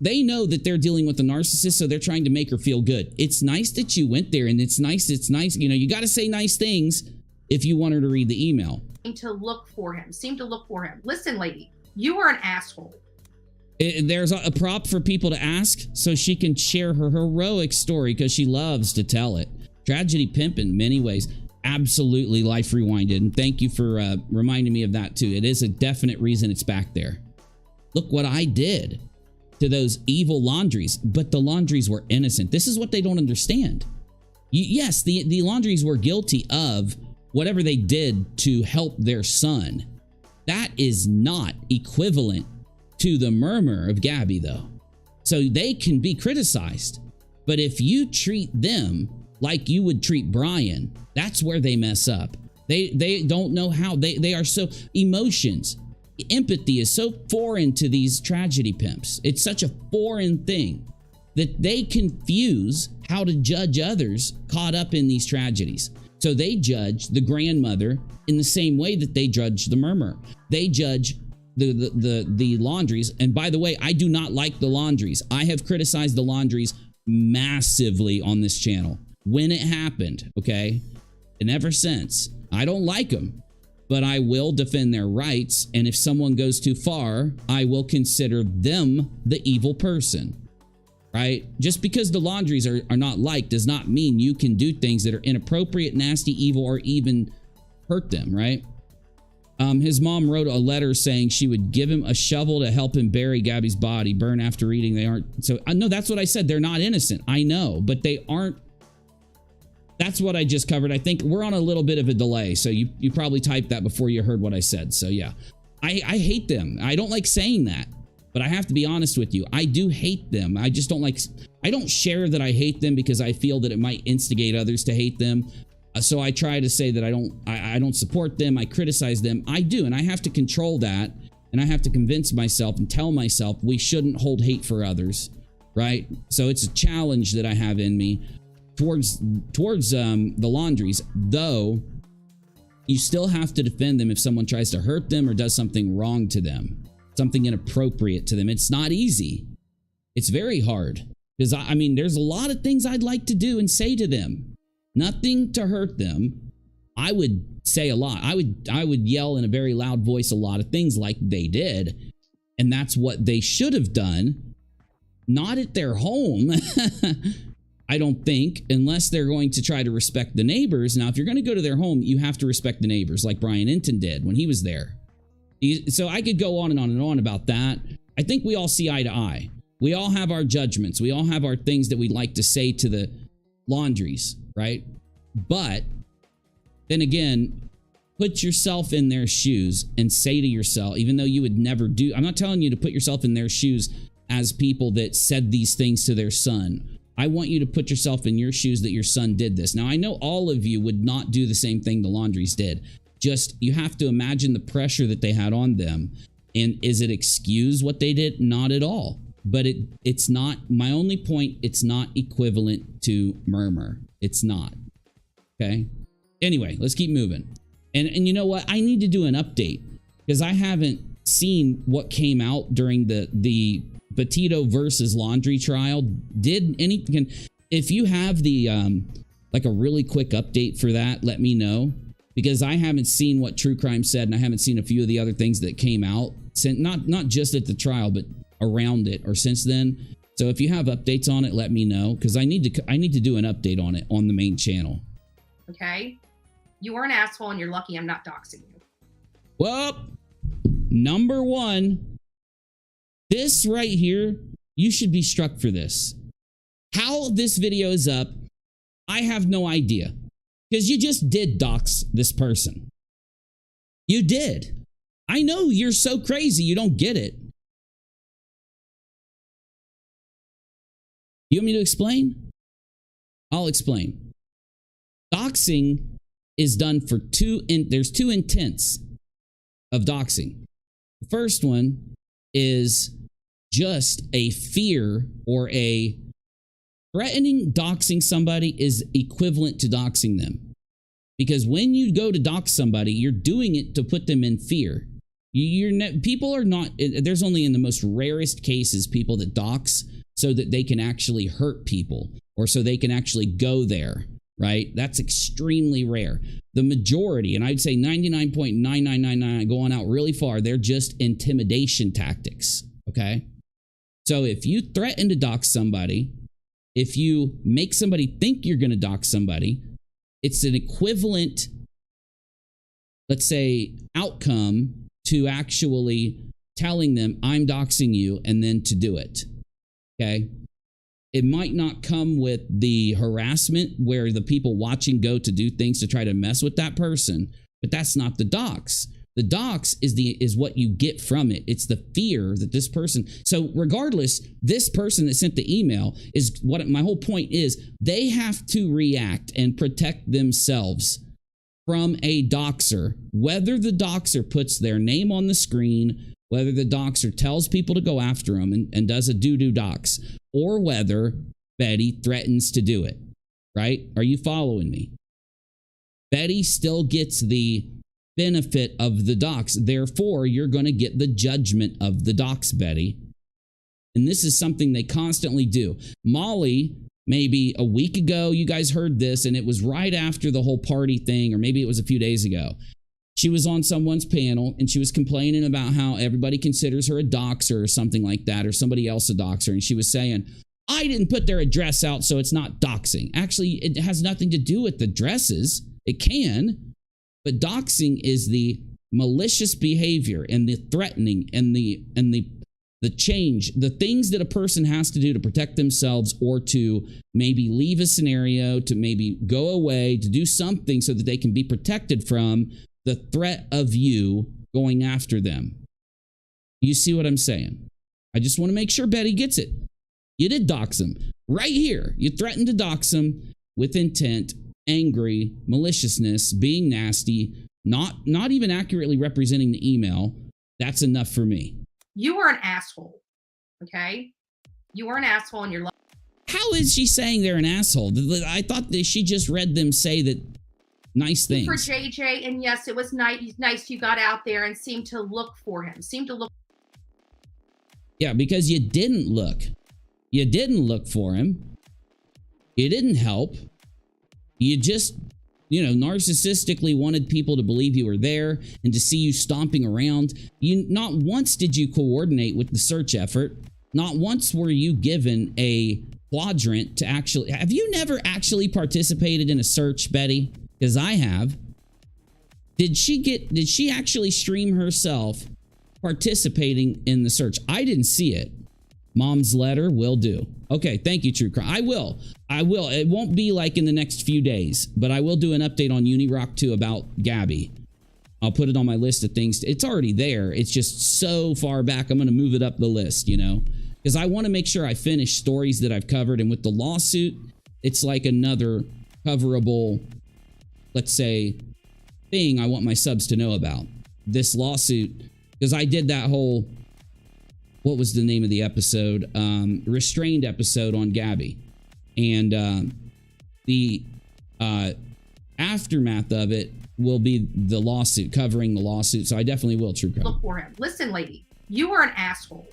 They know that they're dealing with a narcissist, so they're trying to make her feel good. It's nice that you went there, and it's nice. You know, you got to say nice things if you want her to read the email. Seem to look for him. Listen, lady, you are an asshole. There's a prop for people to ask so she can share her heroic story because she loves to tell it. Tragedy pimp in many ways. Absolutely life rewinded. And thank you for reminding me of that too. It is a definite reason it's back there. Look what I did to those evil laundries, but the laundries were innocent. This is what they don't understand. Yes, the laundries were guilty of whatever they did to help their son. That is not equivalent to the murmur of Gabby, though. So they can be criticized. But if you treat them like you would treat Brian, that's where they mess up. They don't know how. They are so... Emotions. Empathy is so foreign to these tragedy pimps. It's such a foreign thing that they confuse how to judge others caught up in these tragedies. So they judge the grandmother in the same way that they judge the murmur. They judge the laundries. And by the way, I do not like the laundries. I have criticized the laundries massively on this channel when it happened, okay? And ever since, I don't like them, but I will defend their rights. And if someone goes too far, I will consider them the evil person. Right? Just because the laundries are not liked does not mean you can do things that are inappropriate, nasty, evil, or even hurt them, right? His mom wrote a letter saying she would give him a shovel to help him bury Gabby's body. Burn after eating. They aren't. So, no, that's what I said. They're not innocent. I know, but they aren't. That's what I just covered. I think we're on a little bit of a delay. So you probably typed that before you heard what I said. So, yeah, I hate them. I don't like saying that. But I have to be honest with you. I do hate them. I just don't like... I don't share that I hate them because I feel that it might instigate others to hate them. So I try to say that I don't support them. I criticize them. I do. And I have to control that. And I have to convince myself and tell myself we shouldn't hold hate for others. Right? So it's a challenge that I have in me towards the laundries. Though, you still have to defend them if someone tries to hurt them or does something wrong to them. Something inappropriate to them. It's not easy. It's very hard. Because, I mean, there's a lot of things I'd like to do and say to them. Nothing to hurt them. I would say a lot. I would yell in a very loud voice a lot of things like they did. And that's what they should have done. Not at their home. I don't think, unless they're going to try to respect the neighbors. Now, if you're going to go to their home, you have to respect the neighbors like Brian Inton did when he was there. So I could go on and on and on about that. I think we all see eye to eye. We all have our judgments. We all have our things that we'd like to say to the laundries, right? But then again, put yourself in their shoes and say to yourself, even though you would never do, I'm not telling you to put yourself in their shoes as people that said these things to their son. I want you to put yourself in your shoes that your son did this. Now, I know all of you would not do the same thing the Laundries did. Just, you have to imagine the pressure that they had on them. And is it excuse what they did? Not at all. But it's not, my only point, it's not equivalent to murmur. It's not. Okay? Anyway, let's keep moving. And you know what? I need to do an update because I haven't seen what came out during the Petito versus Laundry trial. Did anything? If you have the like a really quick update for that, let me know, because I haven't seen what True Crime said, and I haven't seen a few of the other things that came out since, not just at the trial, but around it or since then. So if you have updates on it, let me know, because I need to do an update on it on the main channel. Okay. You are an asshole and you're lucky I'm not doxing you. Well, number one, this right here, you should be struck for this. How this video is up, I have no idea. Because you just did dox this person. You did. I know you're so crazy you don't get it. You want me to explain? I'll explain. Doxing is done for there's two intents of doxing. The first one is just a fear or a threatening. Doxing somebody is equivalent to doxing them. Because when you go to dox somebody, you're doing it to put them in fear. People are not, there's only in the most rarest cases people that dox so that they can actually hurt people or so they can actually go there. Right? That's extremely rare. The majority, and I'd say 99.9999 going out really far, they're just intimidation tactics. Okay? So if you threaten to dox somebody, if you make somebody think you're going to dox somebody, it's an equivalent, let's say, outcome to actually telling them, I'm doxing you, and then to do it. Okay? It might not come with the harassment where the people watching go to do things to try to mess with that person, but that's not the dox. The dox is what you get from it. It's the fear that this person. So regardless, this person that sent the email is what my whole point is. They have to react and protect themselves from a doxer, whether the doxer puts their name on the screen, whether the doxer tells people to go after them and does a doo-doo dox, or whether Betty threatens to do it, right? Are you following me? Betty still gets the benefit of the dox. Therefore, you're going to get the judgment of the dox, Betty. And this is something they constantly do. Molly, maybe a week ago, you guys heard this, and it was right after the whole party thing, or maybe it was a few days ago. She was on someone's panel and she was complaining about how everybody considers her a doxer or something like that, or somebody else a doxer. And she was saying, I didn't put their address out, so it's not doxing. Actually, it has nothing to do with the addresses. It can, but doxing is the malicious behavior and the threatening and the change, the things that a person has to do to protect themselves or to maybe leave a scenario, to maybe go away, to do something so that they can be protected from the threat of you going after them. You see what I'm saying? I just want to make sure Betty gets it. You did dox him. Right here. You threatened to dox him with intent, angry, maliciousness, being nasty, not even accurately representing the email. That's enough for me. You are an asshole. Okay? You are an asshole and you're lucky. How is she saying they're an asshole? I thought that she just read them say that nice things. For JJ, and yes, it was nice you got out there and seemed to look for him. Yeah, because you didn't look. You didn't look for him. You didn't help. You just, narcissistically wanted people to believe you were there and to see you stomping around. Not once did you coordinate with the search effort. Not once were you given a quadrant to actually. Have you never actually participated in a search, Betty? Because I have. Did she actually stream herself participating in the search? I didn't see it. Mom's letter will do. Okay, thank you, True Crime. I will. It won't be like in the next few days, but I will do an update on Unirock 2 about Gabby. I'll put it on my list of things. It's already there. It's just so far back. I'm going to move it up the list, you know, because I want to make sure I finish stories that I've covered. And with the lawsuit, it's like another coverable, let's say, thing I want my subs to know about. This lawsuit, because I did that whole, what was the name of the episode? Restrained episode on Gabby. And the aftermath of it will be the lawsuit, covering the lawsuit. So I definitely will, True Crime. Look for him. Listen, lady, you are an asshole.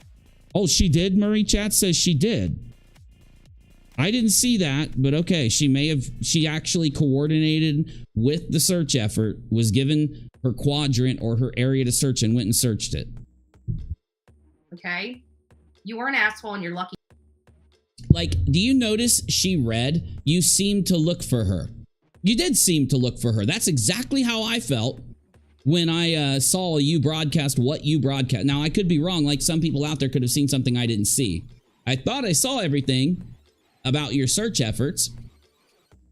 Oh, she did? Murray Chat says she did. I didn't see that, but okay. She may have, she actually coordinated with the search effort, was given her quadrant or her area to search and went and searched it. Okay? You are an asshole and you're lucky. Like, do you notice she read, you seem to look for her? You did seem to look for her. That's exactly how I felt when I saw you broadcast what you broadcast. Now, I could be wrong. Like, some people out there could have seen something I didn't see. I thought I saw everything about your search efforts.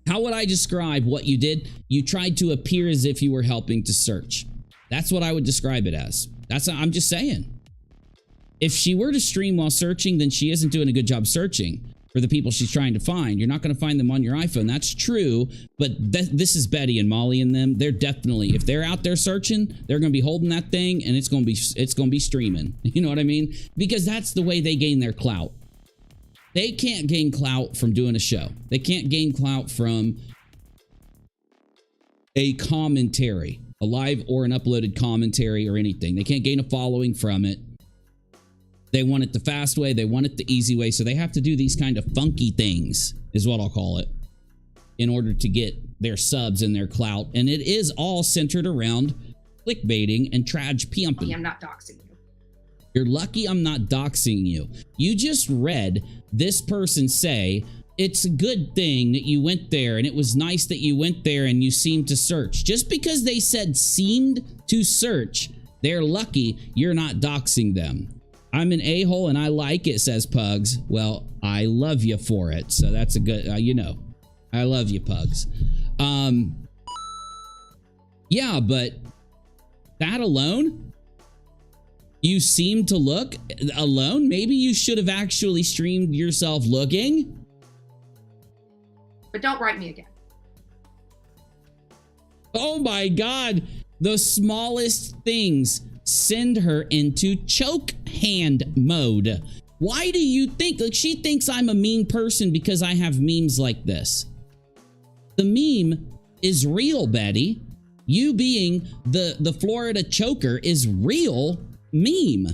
How would I describe what you did? You tried to appear as if you were helping to search. That's what I would describe it as. I'm just saying. If she were to stream while searching, then she isn't doing a good job searching for the people she's trying to find. You're not going to find them on your iPhone. That's true. But this is Betty and Molly and them. They're definitely, if they're out there searching, they're going to be holding that thing and it's going to be streaming. You know what I mean? Because that's the way they gain their clout. They can't gain clout from doing a show. They can't gain clout from a commentary, a live or an uploaded commentary or anything. They can't gain a following from it. They want it the fast way. They want it the easy way. So they have to do these kind of funky things, is what I'll call it, in order to get their subs and their clout. And it is all centered around clickbaiting and traj pumping. I'm not doxing you. You're lucky I'm not doxing you. You just read this person say, it's a good thing that you went there and it was nice that you went there and you seemed to search. Just because they said seemed to search, they're lucky you're not doxing them. I'm an a-hole and I like it, says Pugs. Well, I love you for it. So that's a good, you know, I love you, Pugs. Yeah, but that alone, you seem to look alone. Maybe you should have actually streamed yourself looking. But don't write me again. Oh my God. The smallest things send her into choke hand mode. Why do you think, like, she thinks I'm a mean person because I have memes like this? The meme is real, Betty. You being the Florida choker is real meme.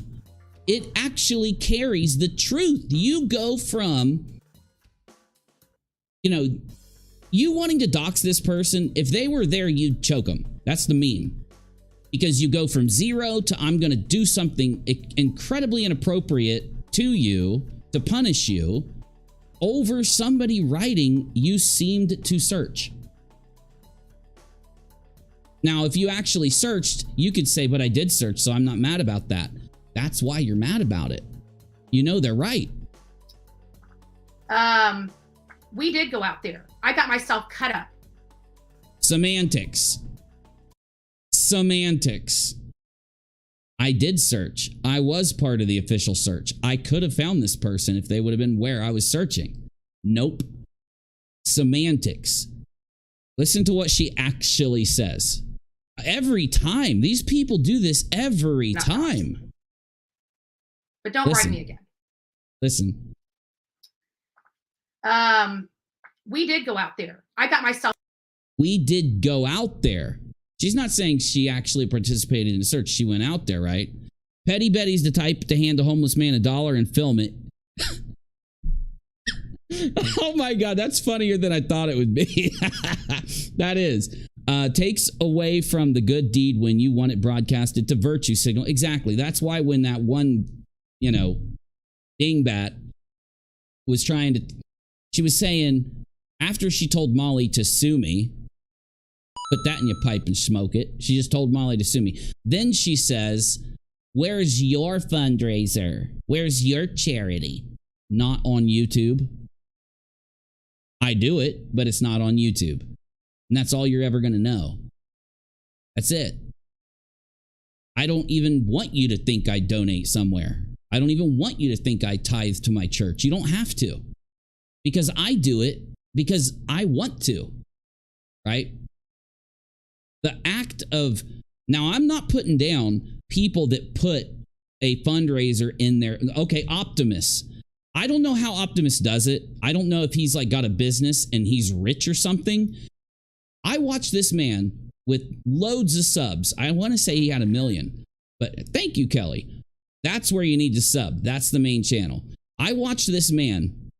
It actually carries the truth. You go from, you know, you wanting to dox this person. If they were there, you'd choke them. That's the meme. Because you go from 0 to I'm going to do something incredibly inappropriate to you to punish you over somebody writing you seemed to search. Now, if you actually searched, you could say, but I did search, so I'm not mad about that. That's why you're mad about it. You know they're right. We did go out there. I got myself cut up. Semantics. Semantics. I did search. I was part of the official search. I could have found this person if they would have been where I was searching. Nope. Semantics. Listen to what she actually says. Every time. These people do this every time. But don't write me again. Listen. We did go out there. I got myself. We did go out there. She's not saying she actually participated in the search. She went out there, right? Petty Betty's the type to hand a homeless man $1 and film it. Oh my God, that's funnier than I thought it would be. That is. Takes away from the good deed when you want it broadcasted to virtue signal. Exactly. That's why when that one, you know, dingbat was trying to, she was saying, after she told Molly to sue me, put that in your pipe and smoke it. She just told Molly to sue me. Then she says, where's your fundraiser? Where's your charity? Not on YouTube. I do it, but it's not on YouTube. And that's all you're ever going to know. That's it. I don't even want you to think I donate somewhere. I don't even want you to think I tithe to my church. You don't have to, because I do it because I want to, right? The act of, now I'm not putting down people that put a fundraiser in there. Okay, Optimus. I don't know how Optimus does it. I don't know if he's like got a business and he's rich or something. I watched this man with loads of subs. I want to say he had 1 million, but thank you, Kelly. That's where you need to sub. That's the main channel. I watched this man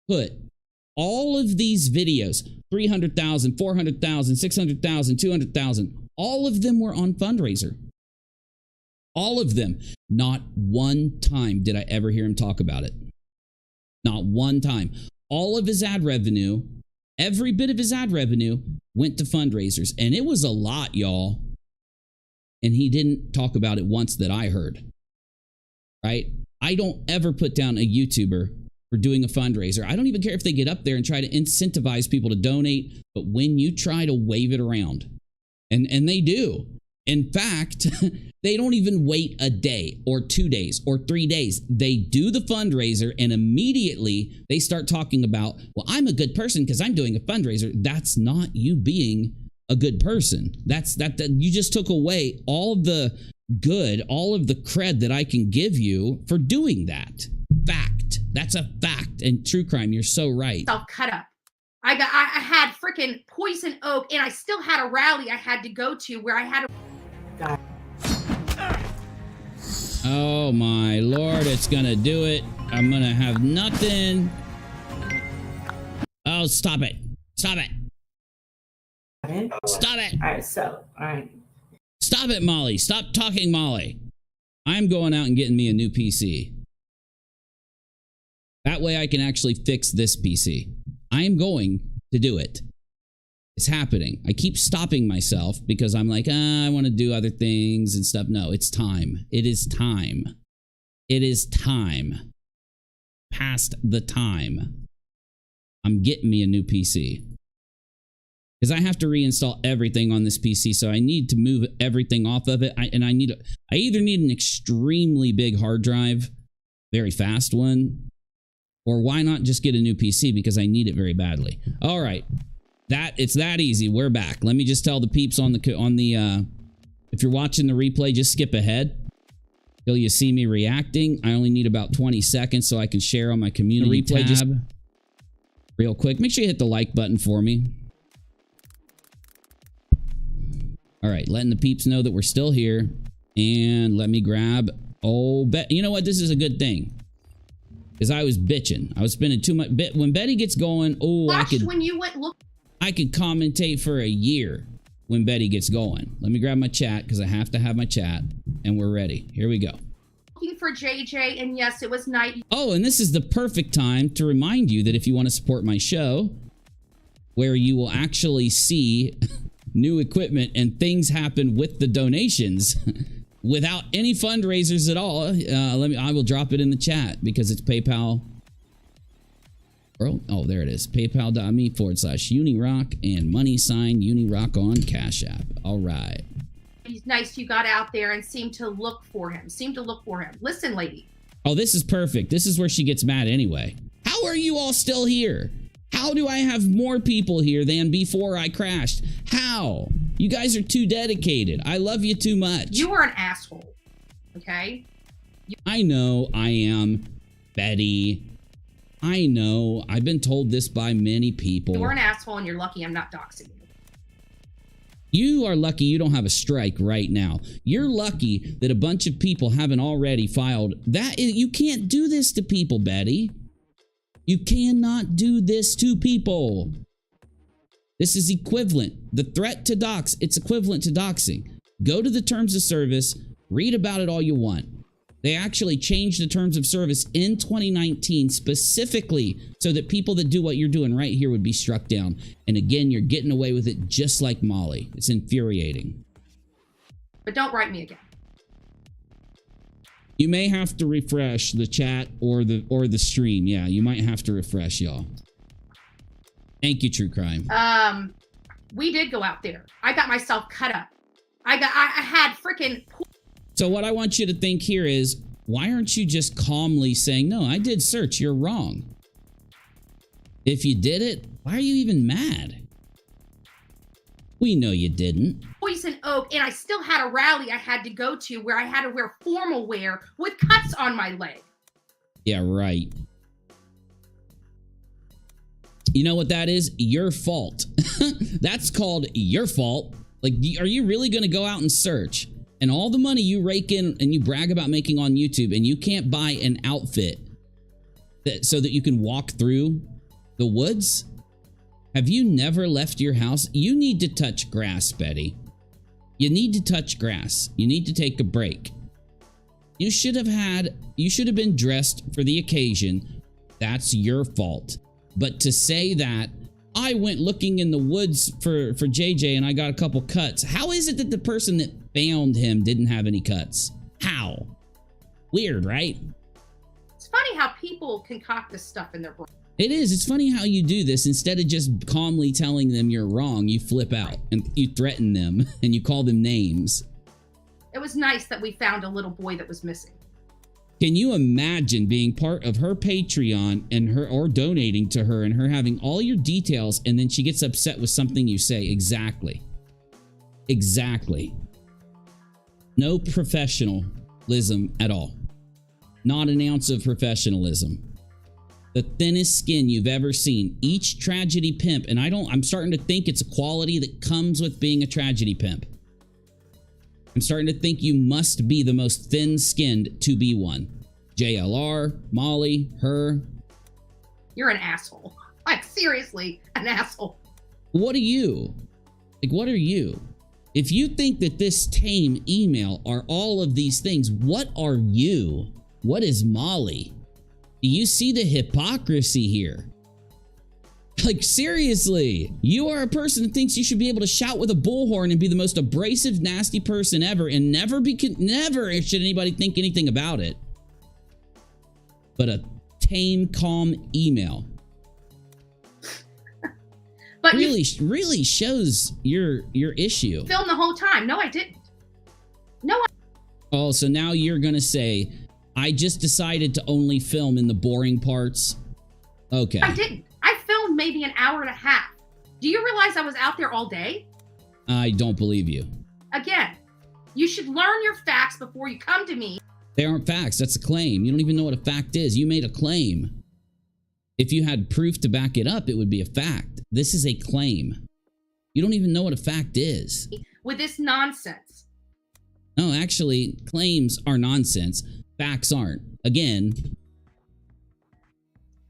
put all of these videos, 300,000, 400,000, 600,000, 200,000, all of them were on fundraiser. All of them. Not one time did I ever hear him talk about it. Not one time. All of his ad revenue, every bit of his ad revenue went to fundraisers. And it was a lot, y'all. And he didn't talk about it once that I heard. Right? I don't ever put down a YouTuber for doing a fundraiser. I don't even care if they get up there and try to incentivize people to donate. But when you try to wave it around, and they do. In fact, they don't even wait a day or 2 days or 3 days. They do the fundraiser and immediately they start talking about, well, I'm a good person because I'm doing a fundraiser. That's not you being a good person. That you just took away all of the good, all of the cred that I can give you for doing that. Fact. That's a fact. And true crime, you're so right. Self cut up. I had freaking poison oak, and I still had a rally I had to go to where I had to. Oh my Lord, it's gonna do it. I'm gonna have nothing. Oh, stop it. Stop it. Stop it. All right, so, all right. Stop it, Molly. Stop talking, Molly. I'm going out and getting me a new PC. That way I can actually fix this PC. I am going to do it. It's happening. I keep stopping myself because I'm like, I want to do other things and stuff. No, it's time. It is time. It is time. Past the time. I'm getting me a new PC. Because I have to reinstall everything on this PC, so I need to move everything off of it. I either need an extremely big hard drive, very fast one, or why not just get a new PC because I need it very badly. All right. It's that easy. We're back. Let me just tell the peeps on the if you're watching the replay, just skip ahead till you see me reacting. I only need about 20 seconds so I can share on my community tab. Just real quick. Make sure you hit the like button for me. All right, letting the peeps know that we're still here. And let me grab, you know what? This is a good thing. Because I was bitching. I was spending too much. When Betty gets going, I could commentate for a year when Betty gets going. Let me grab my chat because I have to have my chat. And we're ready. Here we go. Looking for JJ, and yes, it was night. Oh, and this is the perfect time to remind you that if you want to support my show, where you will actually see new equipment and things happen with the donations without any fundraisers at all. I will drop it in the chat because it's PayPal. Oh, there it is. PayPal.me/unirock and money sign unirock on Cash App. All right. He's nice. You got out there and seemed to look for him. Listen, lady. Oh, this is perfect. This is where she gets mad anyway. How are you all still here? How do I have more people here than before I crashed? How? You guys are too dedicated. I love you too much. You are an asshole. Okay? I know I am, Betty. I know. I've been told this by many people. You're an asshole and you're lucky I'm not doxing you. You are lucky you don't have a strike right now. You're lucky that a bunch of people haven't already filed. You can't do this to people, Betty. You cannot do this to people. This is equivalent. The threat to dox, it's equivalent to doxing. Go to the terms of service, read about it all you want. They actually changed the terms of service in 2019 specifically so that people that do what you're doing right here would be struck down. And again, you're getting away with it just like Molly. It's infuriating. But don't write me again. You may have to refresh the chat or the stream. Yeah, you might have to refresh, y'all. Thank you, True Crime. We did go out there. I got myself cut up. I had freaking So what I want you to think here is, why aren't you just calmly saying, no, I did search, you're wrong? If you did it, why are you even mad? We know you didn't. Poison oak, and I still had a rally I had to go to where I had to wear formal wear with cuts on my leg. Yeah, right. You know what that is? Your fault. That's called your fault. Like, are you really going to go out and search? And all the money you rake in and you brag about making on YouTube, and you can't buy an outfit so that you can walk through the woods? Have you never left your house? You need to touch grass, Betty. You need to touch grass. You need to take a break. You should have been dressed for the occasion. That's your fault. But to say that I went looking in the woods for JJ and I got a couple cuts. How is it that the person that found him didn't have any cuts? How? Weird, right? It's funny how people concoct this stuff in their brain. It is. It's funny how you do this. Instead of just calmly telling them you're wrong, you flip out and you threaten them and you call them names. It was nice that we found a little boy that was missing. Can you imagine being part of her Patreon and her, or donating to her, and her having all your details, and then she gets upset with something you say? Exactly. Exactly. No professionalism at all. Not an ounce of professionalism. The thinnest skin you've ever seen. Each tragedy pimp, and I'm starting to think it's a quality that comes with being a tragedy pimp. I'm starting to think you must be the most thin-skinned to be one. JLR, Molly, her. You're an asshole. Like, seriously, an asshole. What are you? Like, what are you? If you think that this tame email are all of these things, what are you? What is Molly? Do you see the hypocrisy here? Like, seriously, you are a person that thinks you should be able to shout with a bullhorn and be the most abrasive, nasty person ever, and never should anybody think anything about it. But a tame, calm email But really shows your issue. Filmed the whole time. No, I didn't. Oh, so now you're gonna say, I just decided to only film in the boring parts? Okay. I didn't. I filmed maybe an hour and a half. Do you realize I was out there all day? I don't believe you. Again, you should learn your facts before you come to me. They aren't facts. That's a claim. You don't even know what a fact is. You made a claim. If you had proof to back it up, it would be a fact. This is a claim. You don't even know what a fact is. With this nonsense. No, actually, claims are nonsense. Facts aren't. Again.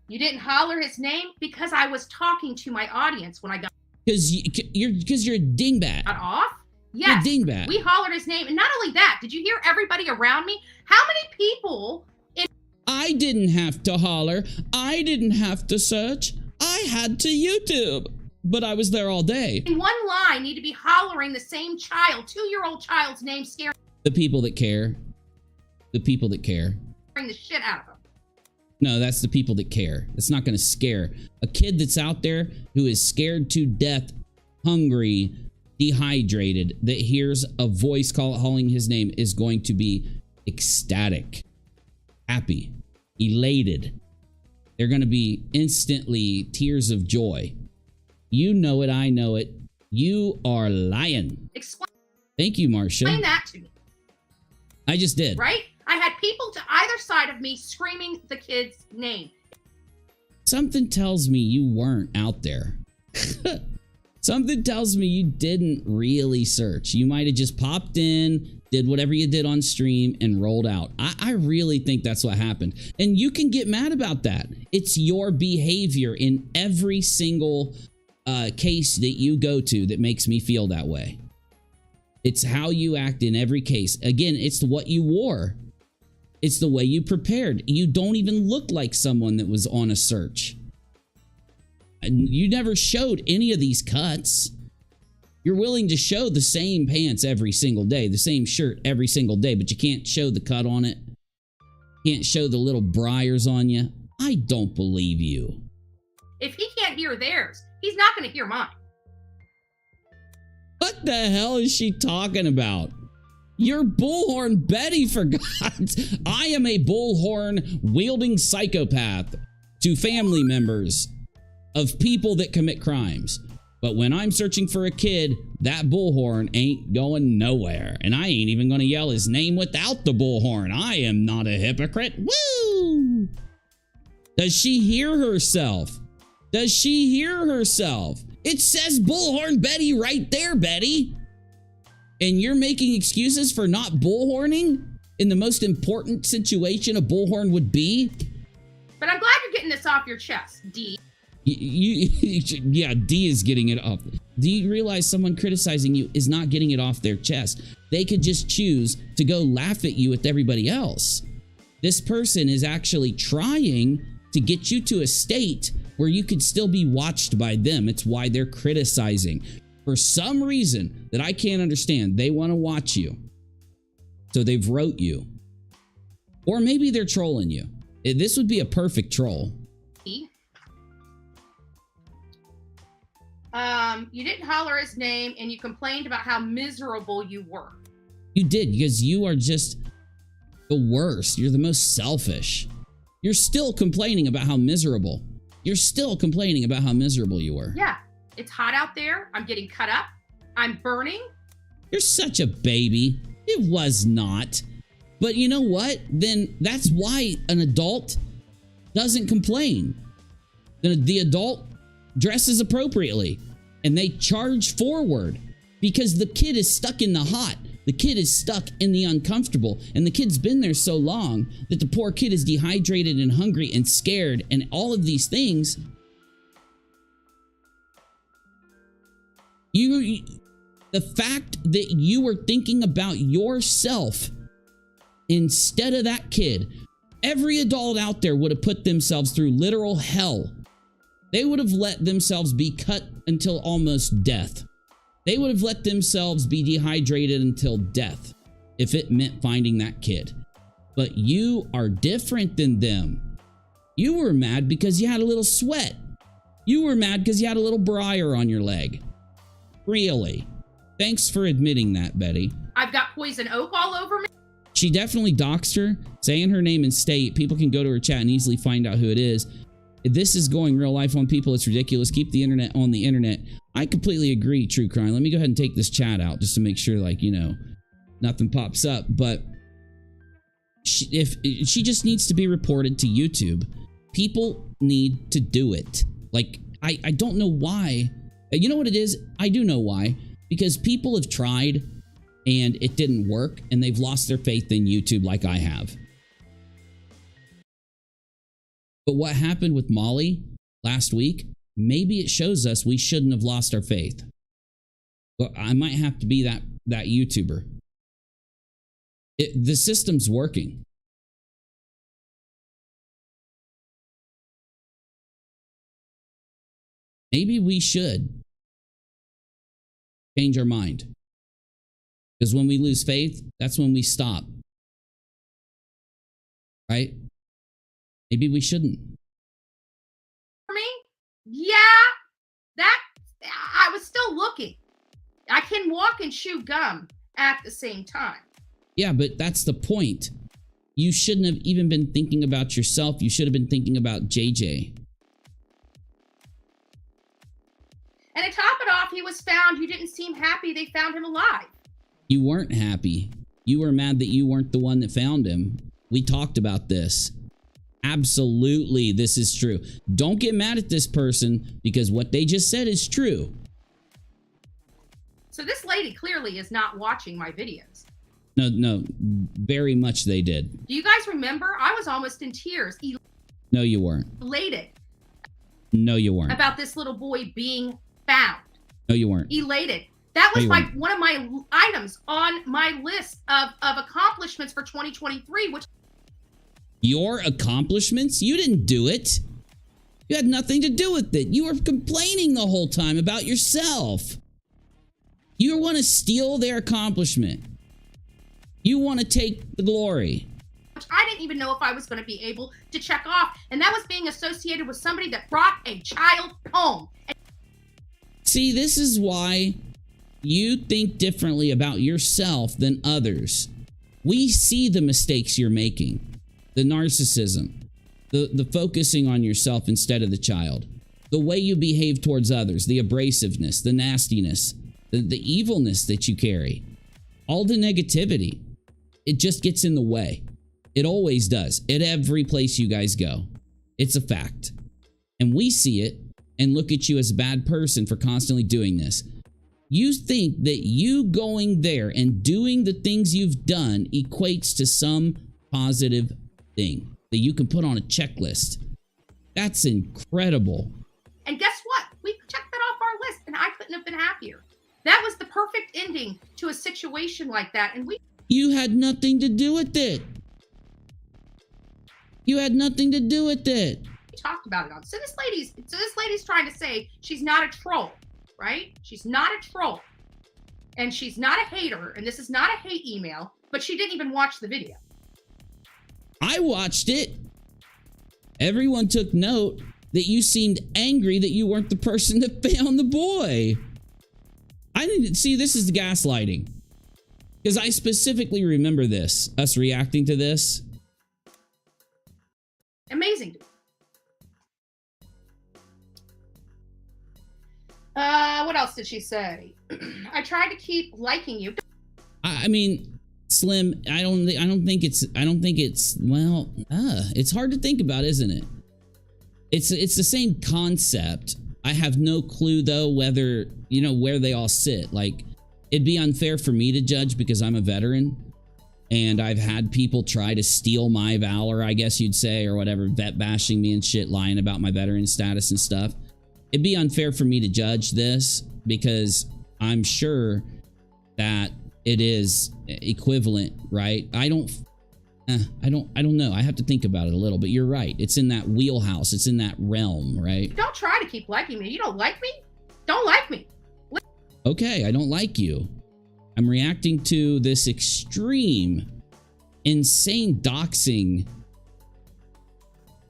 You didn't holler his name because I was talking to my audience when I got Because you're a dingbat. off. Yes, You're a dingbat. we hollered his name. And not only that, did you hear everybody around me? How many people in I didn't have to holler. I didn't have to search. I had to YouTube. But I was there all day. in one line need to be hollering the same child, 2-year-old child's name, scaring The people that care. The people that care. the shit out of them? No, that's the people that care. That's not going to scare. A kid that's out there who is scared to death, hungry, dehydrated, that hears a voice calling his name is going to be ecstatic, happy, elated. They're going to be instantly tears of joy. You know it. I know it. You are lying. Explain Thank you, Marcia. that to me, I just did. right? I had people to either side of me screaming the kid's name. Something tells me you weren't out there. Something tells me you didn't really search. You might have just popped in, did whatever you did on stream, and rolled out. I really think that's what happened. And you can get mad about that. It's your behavior in every single case that you go to that makes me feel that way. It's how you act in every case. Again, it's what you wore. It's the way you prepared. You don't even look like someone that was on a search. And you never showed any of these cuts. You're willing to show the same pants every single day, the same shirt every single day, but you can't show the cut on it. Can't show the little briars on you. I don't believe you. If he can't hear theirs, he's not going to hear mine. What the hell is she talking about? You're Bullhorn Betty, for God's. I am a bullhorn wielding psychopath to family members of people that commit crimes. But when I'm searching for a kid, that bullhorn ain't going nowhere. And I ain't even going to yell his name without the bullhorn. I am not a hypocrite. Woo! Does she hear herself? Does she hear herself? It says Bullhorn Betty right there, Betty. And you're making excuses for not bullhorning in the most important situation a bullhorn would be? But I'm glad you're getting this off your chest, D. Yeah, D is getting it off. Do you realize someone criticizing you is not getting it off their chest? They could just choose to go laugh at you with everybody else. This person is actually trying to get you to a state where you could still be watched by them. It's why they're criticizing. For some reason that I can't understand, they want to watch you. So they've wrote you. Or maybe they're trolling you. This would be a perfect troll. You didn't holler his name and you complained about how miserable you were. You did, because you are just the worst. You're the most selfish. You're still complaining about how miserable. You're still complaining about how miserable you were. Yeah, it's hot out there. I'm getting cut up. I'm burning. You're such a baby. It was not. But you know what? Then that's why an adult doesn't complain. The adult dresses appropriately and they charge forward because the kid is stuck in the hot. The kid is stuck in the uncomfortable, and the kid's been there so long that the poor kid is dehydrated and hungry and scared and all of these things. The fact that you were thinking about yourself instead of that kid, every adult out there would have put themselves through literal hell. They would have let themselves be cut until almost death. They would have let themselves be dehydrated until death if it meant finding that kid. But you are different than them. You were mad because you had a little sweat. You were mad because you had a little briar on your leg. Really? Thanks for admitting that, Betty. I've got poison oak all over me. She definitely doxed her, saying her name and state. People can go to her chat and easily find out who it is. If this is going real life on people, it's ridiculous. Keep the internet on the internet. I completely agree, True Crime. Let me go ahead and take this chat out just to make sure, like, you know, nothing pops up. But if she just needs to be reported to YouTube. People need to do it. Like, I don't know why. You know what it is? I do know why. Because people have tried and it didn't work and they've lost their faith in YouTube like I have. But what happened with Molly last week, maybe it shows us we shouldn't have lost our faith. But I might have to be that YouTuber. The system's working. Maybe we should change our mind. Because when we lose faith, that's when we stop. Right? Maybe we shouldn't. For me? Yeah. I was still looking. I can walk and chew gum at the same time. Yeah, but that's the point. You shouldn't have even been thinking about yourself. You should have been thinking about JJ. And to top it off, he was found. You didn't seem happy they found him alive. You weren't happy. You were mad that you weren't the one that found him. We talked about this. Absolutely, this is true. Don't get mad at this person because what they just said is true. So this lady clearly is not watching my videos. No, very much they did. Do you guys remember? I was almost in tears. No, you weren't. Elated. No, you weren't. About this little boy being found. No, you weren't. Elated. That was one of my items on my list of accomplishments for 2023, which... Your accomplishments? You didn't do it. You had nothing to do with it. You were complaining the whole time about yourself. You want to steal their accomplishment. You want to take the glory. Which I didn't even know if I was going to be able to check off. And that was being associated with somebody that brought a child home. See, this is why You think differently about yourself than others. We see the mistakes you're making. The narcissism. The focusing on yourself instead of the child. The way you behave towards others. The abrasiveness. The nastiness. The evilness that you carry. All the negativity. It just gets in the way. It always does. At every place you guys go. It's a fact. And we see it and look at you as a bad person for constantly doing this. You think that you going there and doing the things you've done equates to some positive thing that you can put on a checklist. That's incredible. And guess what? We checked that off our list, and I couldn't have been happier. That was the perfect ending to a situation like that. And you had nothing to do with it. You had nothing to do with it. We talked about it on. So this lady's trying to say she's not a troll, right? She's not a troll. And she's not a hater. And this is not a hate email, but she didn't even watch the video. I watched it. Everyone took note that you seemed angry that you weren't the person that found the boy. I didn't see, this is gaslighting. Because I specifically remember this, us reacting to this. Amazing. What else did she say? I tried to keep liking you. I mean, Slim, I don't think it's well, it's hard to think about, isn't it? It's the same concept. I have no clue though whether, you know, where they all sit. Like, it'd be unfair for me to judge because I'm a veteran and I've had people try to steal my valor, I guess you'd say, or whatever, vet bashing me and shit, lying about my veteran status and stuff. It'd be unfair for me to judge this because I'm sure that it is equivalent, right? I don't know. I have to think about it a little, but you're right. It's in that wheelhouse. It's in that realm, right? Don't try to keep liking me. You don't like me? Don't like me. Okay, I don't like you. I'm reacting to this extreme, insane doxing,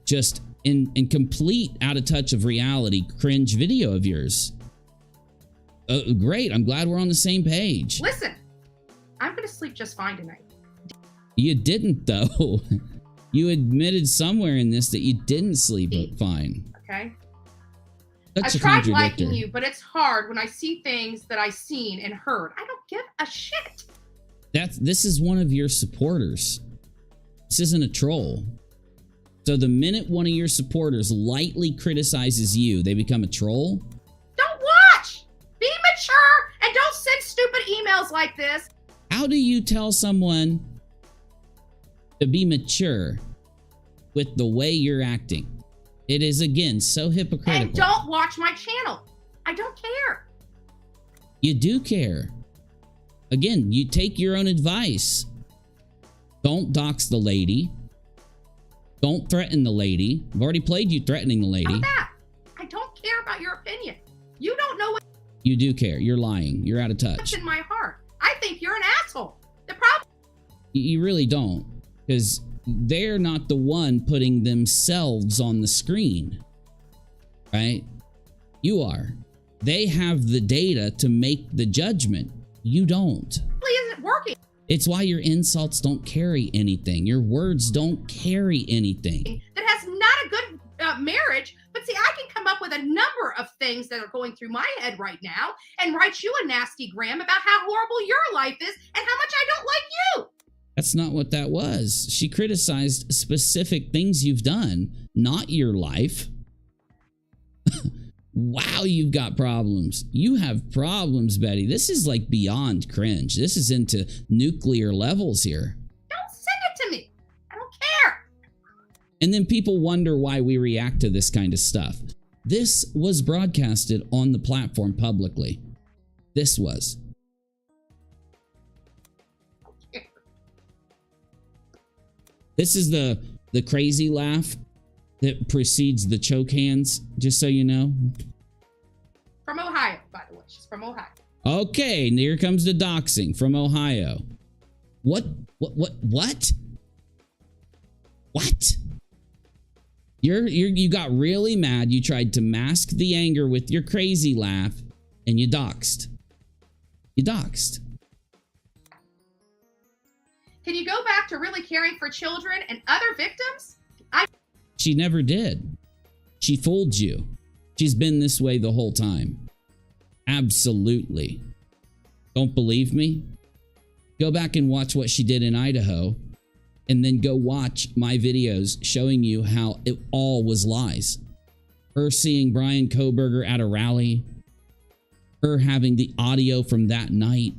just in complete out of touch of reality cringe video of yours. Great. I'm glad we're on the same page. Listen, I'm going to sleep just fine tonight. You didn't, though. You admitted somewhere in this that you didn't sleep fine. Okay. Such I tried liking you, but it's hard when I see things that I've seen and heard. I don't give a shit. This is one of your supporters. This isn't a troll. So the minute one of your supporters lightly criticizes you, they become a troll? Don't watch! Be mature and don't send stupid emails like this. How do you tell someone to be mature with the way you're acting? It is, again, so hypocritical. And don't watch my channel. I don't care. You do care. Again, you take your own advice. Don't dox the lady. Don't threaten the lady. I've already played you threatening the lady. Not that. I don't care about your opinion. You don't know what. You do care. You're lying. You're out of touch. What's in my heart? I think you're an asshole. The problem. You really don't. Because they're not the one putting themselves on the screen. Right? You are. They have the data to make the judgment. You don't. It really isn't working. It's why your insults don't carry anything. Your words don't carry anything. That has not a good marriage. But see, I can come up with a number of things that are going through my head right now and write you a nasty gram about how horrible your life is and how much I don't like you. That's not what that was. She criticized specific things you've done, not your life. Wow, you've got problems. You have problems, Betty. This is like beyond cringe. This is into nuclear levels here. Don't send it to me. I don't care. And then people wonder why we react to this kind of stuff. This was broadcasted on the platform publicly. This was. This is the crazy laugh that precedes the choke hands, just so you know. From Ohio, by the way. She's from Ohio. Okay, and here comes the doxing from Ohio. What? You got really mad. You tried to mask the anger with your crazy laugh, and you doxed. You doxed. Can you go back to really caring for children and other victims? She never did. She fooled you. She's been this way the whole time. Absolutely. Don't believe me? Go back and watch what she did in Idaho, and then go watch my videos showing you how it all was lies. Her seeing Brian Koberger at a rally, her having the audio from that night.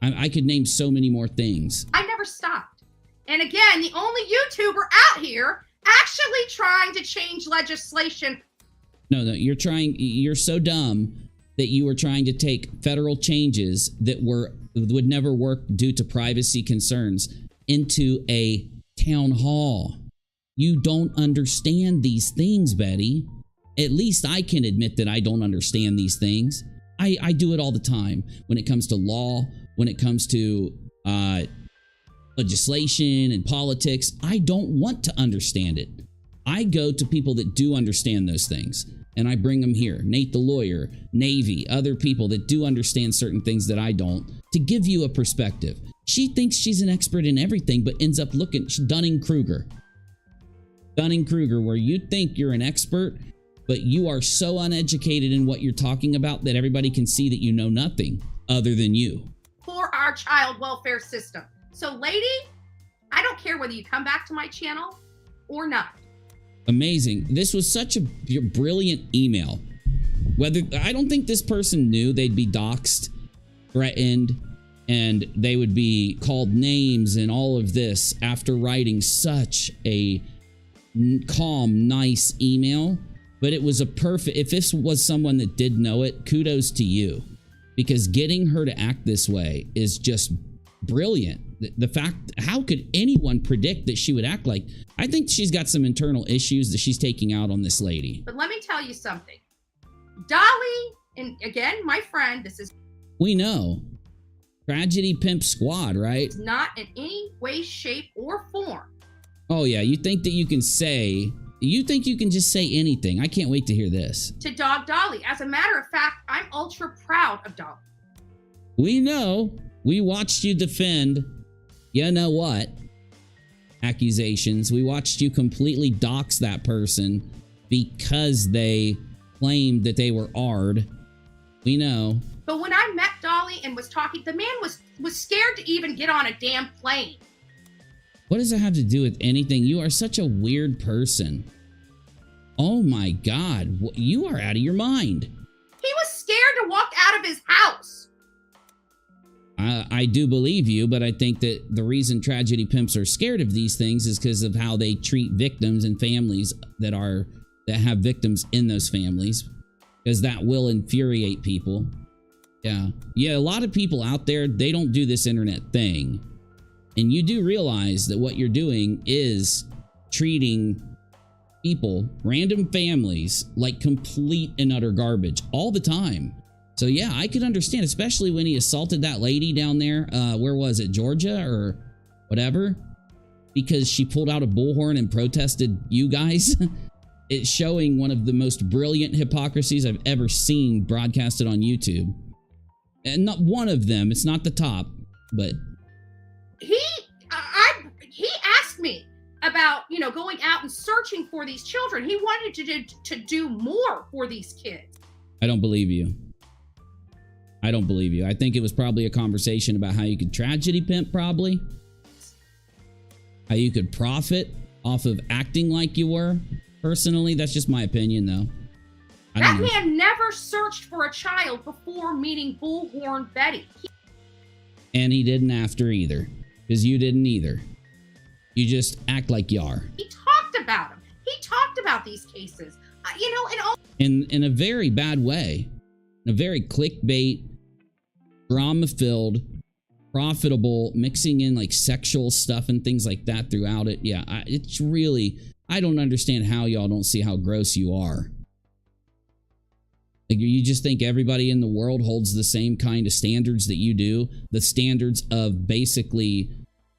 I could name so many more things. I never stopped. And again, the only YouTuber out here actually trying to change legislation. No, you're so dumb that you were trying to take federal changes that would never work due to privacy concerns into a town hall. You don't understand these things, Betty. At least I can admit that I don't understand these things. I do it all the time when it comes to law, when it comes to legislation and politics. I don't want to understand it. I go to people that do understand those things, and I bring them here. Nate the lawyer, Navy, other people that do understand certain things that I don't, to give you a perspective. She thinks she's an expert in everything, but ends up looking Dunning-Kruger. Dunning-Kruger, where you think you're an expert, but you are so uneducated in what you're talking about that everybody can see that you know nothing other than you. For our child welfare system. So, lady, I don't care whether you come back to my channel or not. Amazing. This was such a brilliant email. I don't think this person knew they'd be doxxed, threatened, and they would be called names and all of this after writing such a calm, nice email. But it was a perfect, if this was someone that did know it, kudos to you. Because getting her to act this way is just brilliant. The fact, how could anyone predict that she would act like, I think she's got some internal issues that she's taking out on this lady. But let me tell you something. Dolly, and again, my friend, this is... We know. Tragedy Pimp Squad, right? Not in any way, shape, or form. Oh yeah, you think that you can say... You think you can just say anything. I can't wait to hear this. To Dog Dolly. As a matter of fact, I'm ultra proud of Dolly. We know. We watched you defend, you know what, accusations. We watched you completely dox that person because they claimed that they were ARD. We know. But when I met Dolly and was talking, the man was scared to even get on a damn plane. What does it have to do with anything? You are such a weird person. Oh my God. You are out of your mind. He was scared to walk out of his house. I do believe you, but I think that the reason tragedy pimps are scared of these things is because of how they treat victims and families that have victims in those families, because that will infuriate people. Yeah, a lot of people out there, they don't do this internet thing. And you do realize that what you're doing is treating people, random families, like complete and utter garbage all the time. So yeah, I could understand, especially when he assaulted that lady down there. Where was it? Georgia or whatever? Because she pulled out a bullhorn and protested you guys. It's showing one of the most brilliant hypocrisies I've ever seen broadcasted on YouTube. And not one of them. It's not the top, but... He asked me about, going out and searching for these children. He wanted to do more for these kids. I don't believe you. I don't believe you. I think it was probably a conversation about how you could tragedy pimp, probably. How you could profit off of acting like you were. Personally, that's just my opinion, though. That man never searched for a child before meeting Bullhorn Betty. And he didn't after either. Because you didn't either. You just act like you are. He talked about them. He talked about these cases. In a very bad way. In a very clickbait, drama-filled, profitable, mixing in like sexual stuff and things like that throughout it. Yeah, it's really... I don't understand how y'all don't see how gross you are. Like, you just think everybody in the world holds the same kind of standards that you do? The standards of basically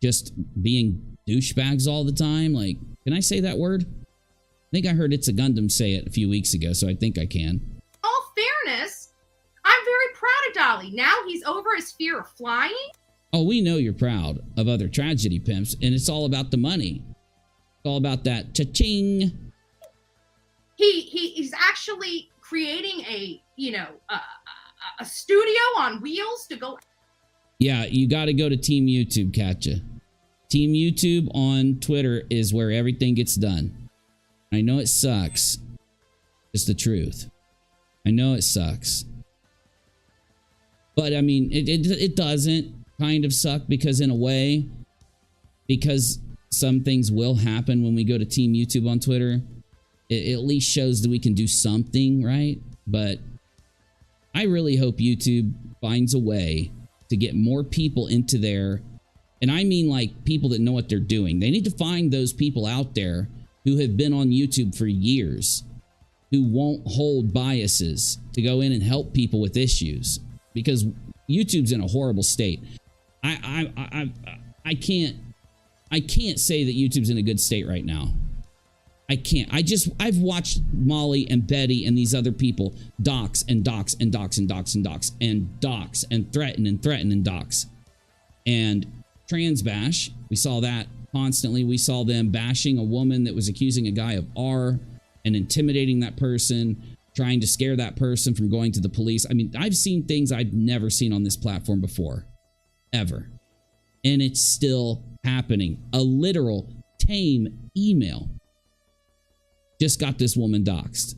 just being douchebags all the time? Like, can I say that word? I think I heard It's a Gundam say it a few weeks ago, so I think I can. All fairness, I'm very proud of Golly. Now he's over his fear of flying. Oh, we know you're proud of other tragedy pimps, and it's all about the money. It's all about that cha-ching. He's actually creating a, you know, a studio on wheels to go. Yeah, you got to go to Team YouTube, Katja. Team YouTube on Twitter is where everything gets done. I know it sucks. It's the truth. I know it sucks. But I mean, it doesn't kind of suck, because in a way, because some things will happen when we go to Team YouTube on Twitter, it at least shows that we can do something, right? But I really hope YouTube finds a way to get more people into there. And I mean, like, people that know what they're doing. They need to find those people out there who have been on YouTube for years, who won't hold biases, to go in and help people with issues, because YouTube's in a horrible state. I can't say that YouTube's in a good state right now. I can't. I've watched Molly and Betty and these other people dox and dox and dox and dox and dox and dox and threaten and dox. And trans bash, we saw that constantly. We saw them bashing a woman that was accusing a guy of R and intimidating that person, trying to scare that person from going to the police. I mean, I've seen things I've never seen on this platform before, ever. And it's still happening. A literal tame email just got this woman doxxed.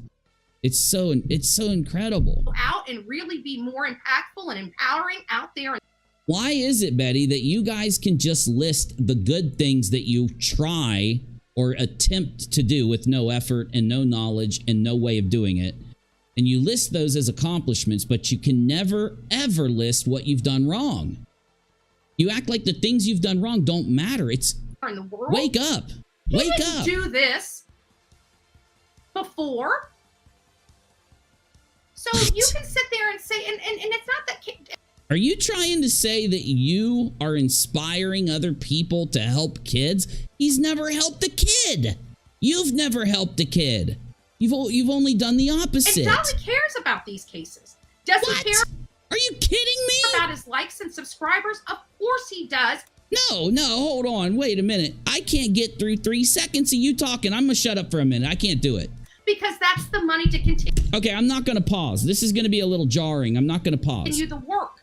It's so incredible. Out and really be more impactful and empowering out there. Why is it, Betty, that you guys can just list the good things that you try or attempt to do with no effort and no knowledge and no way of doing it, and you list those as accomplishments, but you can never, ever list what you've done wrong? You act like the things you've done wrong don't matter. It's in the world. Wake up. Wake up. Do this before. So you can sit there and say, and it's not that. Are you trying to say that you are inspiring other people to help kids? He's never helped a kid. You've never helped a kid. You've only done the opposite. And Dolly cares about these cases. Doesn't care. Are you kidding me? About his likes and subscribers? Of course he does. No, hold on. Wait a minute. I can't get through 3 seconds of you talking. I'm going to shut up for a minute. I can't do it. Because that's the money to continue. Okay, I'm not going to pause. This is going to be a little jarring. I'm not going to pause. Continue the work.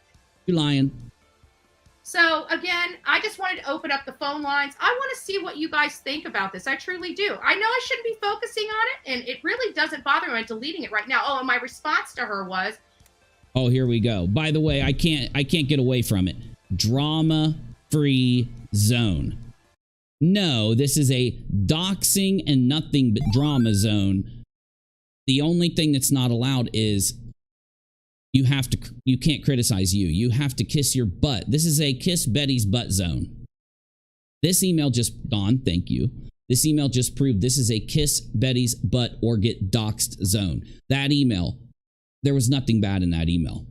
You're lying. So again, I just wanted to open up the phone lines. I want to see what you guys think about this. I truly do. I know I shouldn't be focusing on it, and it really doesn't bother me. I'm deleting it right now. Oh, and my response to her was, oh, here we go. By the way, I can't get away from it. Drama-free zone. No, this is a doxing and nothing but drama zone. The only thing that's not allowed is you can't criticize you. You have to kiss your butt. This is a kiss Betty's butt zone. This email just, Dawn, thank you. This email just proved this is a kiss Betty's butt or get doxed zone. That email, there was nothing bad in that email.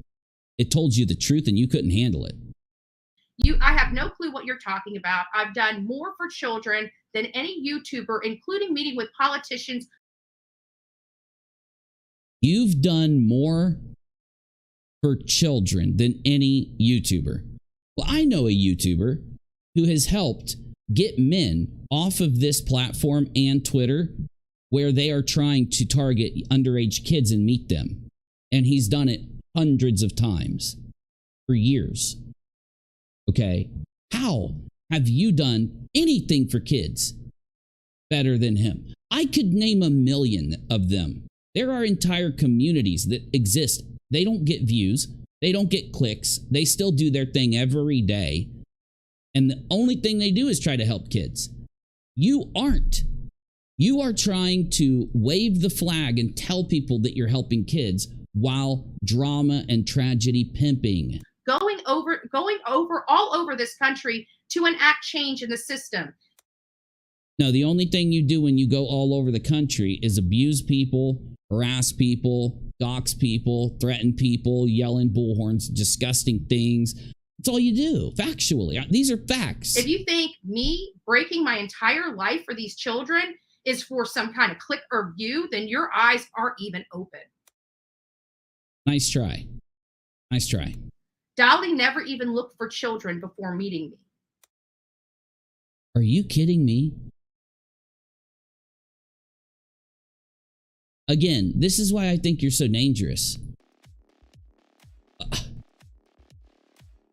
It told you the truth and you couldn't handle it. I have no clue what you're talking about. I've done more for children than any YouTuber, including meeting with politicians. You've done more for children than any YouTuber. Well, I know a YouTuber who has helped get men off of this platform and Twitter where they are trying to target underage kids and meet them. And he's done it hundreds of times for years. Okay, how have you done anything for kids better than him? I could name a million of them. There are entire communities that exist. They don't get views. They don't get clicks. They still do their thing every day. And the only thing they do is try to help kids. You aren't. You are trying to wave the flag and tell people that you're helping kids while drama and tragedy pimping. Going over all over this country to enact change in the system. No, the only thing you do when you go all over the country is abuse people, harass people, dox people, threaten people, yell in bullhorns, disgusting things. That's all you do, factually. These are facts. If you think me breaking my entire life for these children is for some kind of click or view, then your eyes aren't even open. Nice try. Nice try. Dolly never even looked for children before meeting me. Are you kidding me? Again, this is why I think you're so dangerous.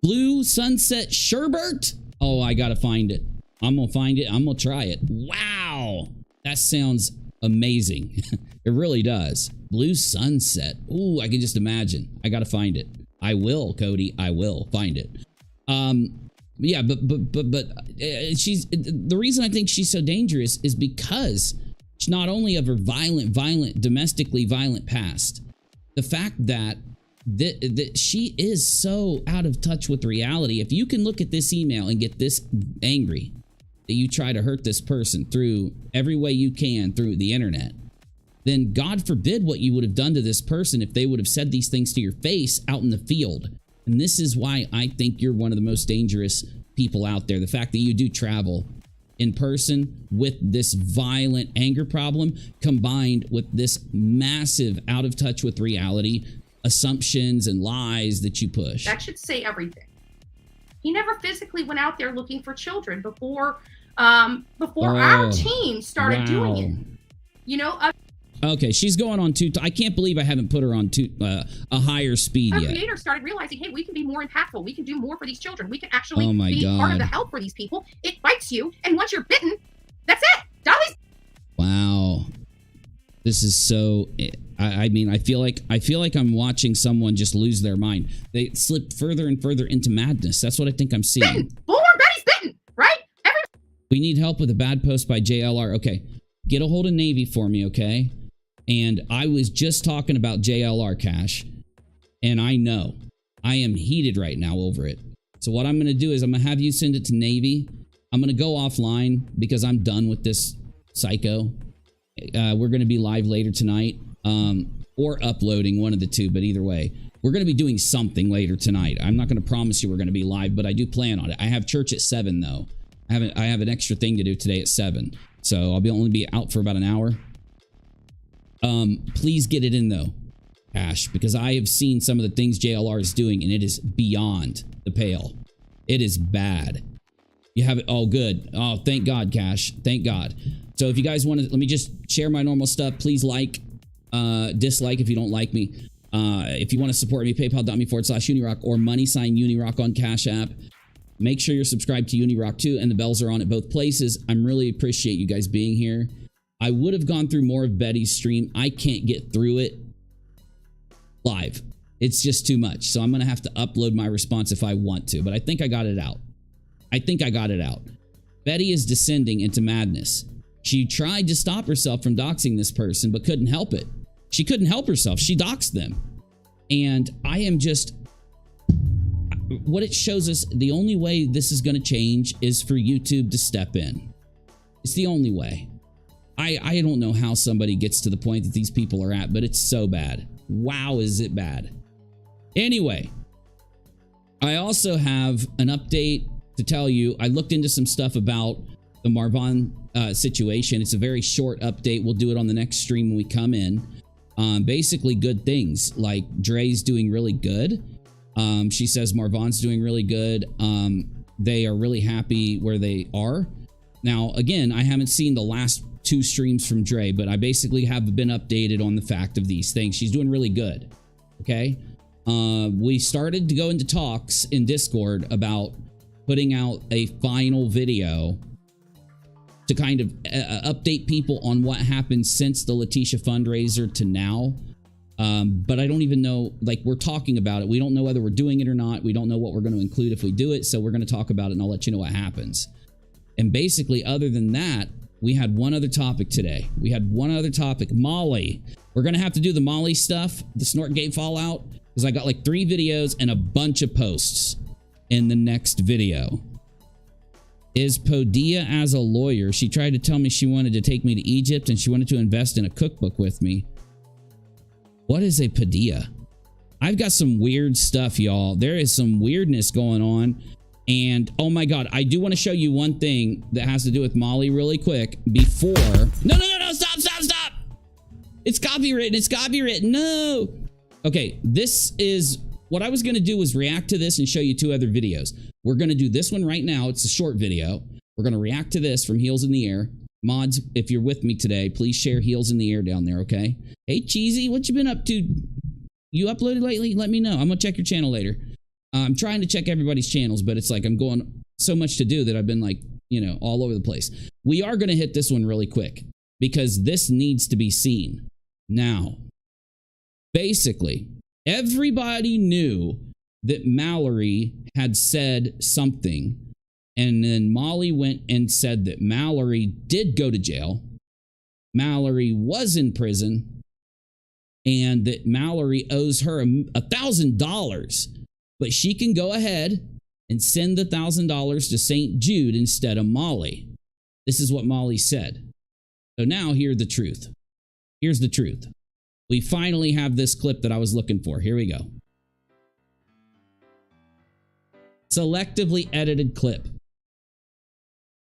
Blue Sunset Sherbert? Oh, I gotta find it. I'm gonna find it. I'm gonna try it. Wow. That sounds amazing. It really does. Blue Sunset. Ooh, I can just imagine. I gotta find it. I will, Cody. I will find it. Yeah, but she's, the reason I think she's so dangerous is because not only of her domestically violent past, the fact that she is so out of touch with reality. If you can look at this email and get this angry that you try to hurt this person through every way you can through the internet, then God forbid what you would have done to this person if they would have said these things to your face out in the field. And this is why I think you're one of the most dangerous people out there. The fact that you do travel in person with this violent anger problem combined with this massive out of touch with reality assumptions and lies that you push. That should say everything. He never physically went out there looking for children before our team started doing it. You know, okay, she's going on I can't believe I haven't put her on a higher speed yet. Our creator started realizing, hey, we can be more impactful. We can do more for these children. We can actually be part of the help for these people. It bites you, and once you're bitten, that's it. Dolly's. Wow, this is so. I mean, I feel like I'm watching someone just lose their mind. They slip further and further into madness. That's what I think I'm seeing. Bitten. Bullhorn Betty's bitten, right? We need help with a bad post by JLR. Okay, get a hold of Navy for me, okay? And I was just talking about JLR, Cash, and I know I am heated right now over it. So what I'm going to do is I'm going to have you send it to Navy. I'm going to go offline because I'm done with this psycho. We're going to be live later tonight or uploading, one of the two, but either way. We're going to be doing something later tonight. I'm not going to promise you we're going to be live, but I do plan on it. I have church at 7, though. I have an extra thing to do today at 7. So I'll only be out for about an hour. Please get it in though, Cash, because I have seen some of the things JLR is doing and it is beyond the pale. It is bad. You have it. Oh, good. Oh, thank God, Cash. Thank God. So if you guys want to, let me just share my normal stuff. Please like, dislike if you don't like me. If you want to support me, paypal.me/unirock or #unirock on Cash App. Make sure you're subscribed to Unirock too, and the bells are on at both places. I'm really appreciate you guys being here. I would have gone through more of Betty's stream. I can't get through it live. It's just too much. So I'm going to have to upload my response if I want to. But I think I got it out. Betty is descending into madness. She tried to stop herself from doxing this person, but couldn't help it. She couldn't help herself. She doxed them. And I am just... What it shows us, the only way this is going to change is for YouTube to step in. It's the only way. I don't know how somebody gets to the point that these people are at, but it's so bad. Wow, is it bad. Anyway, I also have an update to tell you. I looked into some stuff about the Marvin situation. It's a very short update. We'll do it on the next stream when we come in. Basically good things, like Dre's doing really good. She says Marvin's doing really good. They are really happy where they are. Now, again, I haven't seen the last 2 streams from Dre, but I basically have been updated on the fact of these things. She's doing really good. Okay. We started to go into talks in Discord about putting out a final video to kind of update people on what happened since the Letitia fundraiser to now. But I don't even know, like, we're talking about it. We don't know whether we're doing it or not. We don't know what we're going to include if we do it. So we're going to talk about it and I'll let you know what happens. And basically, other than that, we had one other topic today. Molly. We're going to have to do the Molly stuff, the SNORTGate fallout, because I got like 3 videos and a bunch of posts in the next video. Is Podia as a lawyer? She tried to tell me she wanted to take me to Egypt and she wanted to invest in a cookbook with me. What is a Padilla? I've got some weird stuff, y'all. There is some weirdness going on. And oh my God, I do want to show you one thing that has to do with Molly really quick before. No, stop. It's copywritten. No. Okay, this is what I was going to do was react to this and show you 2 other videos. We're going to do this one right now. It's a short video. We're going to react to this from Heels in the Air. Mods, if you're with me today, please share Heels in the Air down there, okay? Hey, Cheesy, what you been up to? You uploaded lately? Let me know. I'm going to check your channel later. I'm trying to check everybody's channels, but it's like I'm going so much to do that I've been like, you know, all over the place. We are going to hit this one really quick because this needs to be seen. Now, basically, everybody knew that Mallory had said something, and then Molly went and said that Mallory did go to jail. Mallory was in prison, and that Mallory owes her $1,000, but she can go ahead and send the $1,000 to St. Jude instead of Molly. This is what Molly said. So now here's the truth. Here's the truth. We finally have this clip that I was looking for. Here we go. Selectively edited clip.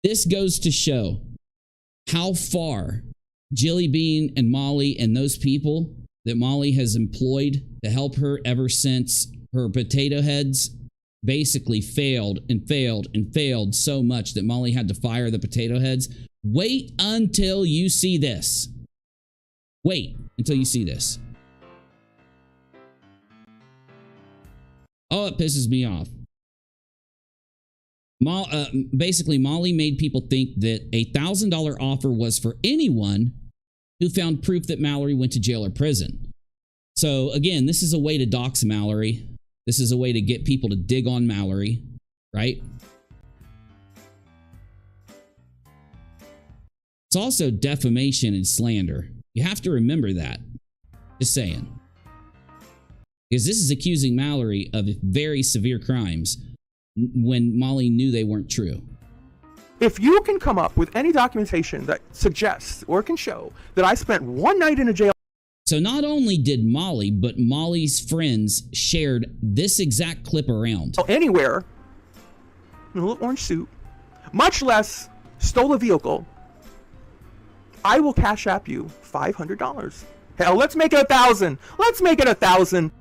This goes to show how far Jilly Bean and Molly and those people that Molly has employed to help her ever since her potato heads basically failed and failed and failed so much that Molly had to fire the potato heads. Wait until you see this. Wait until you see this. Oh, it pisses me off. Basically, Molly made people think that a $1,000 offer was for anyone who found proof that Mallory went to jail or prison. So again, this is a way to dox Mallory. This is a way to get people to dig on Mallory, right? It's also defamation and slander. You have to remember that. Just saying. Because this is accusing Mallory of very severe crimes when Molly knew they weren't true. If you can come up with any documentation that suggests or can show that I spent one night in a jail. So not only did Molly, but Molly's friends shared this exact clip around. Anywhere in a little orange suit, much less stole a vehicle, I will cash app you $500. Hell, let's make it $1,000. Let's make it $1,000.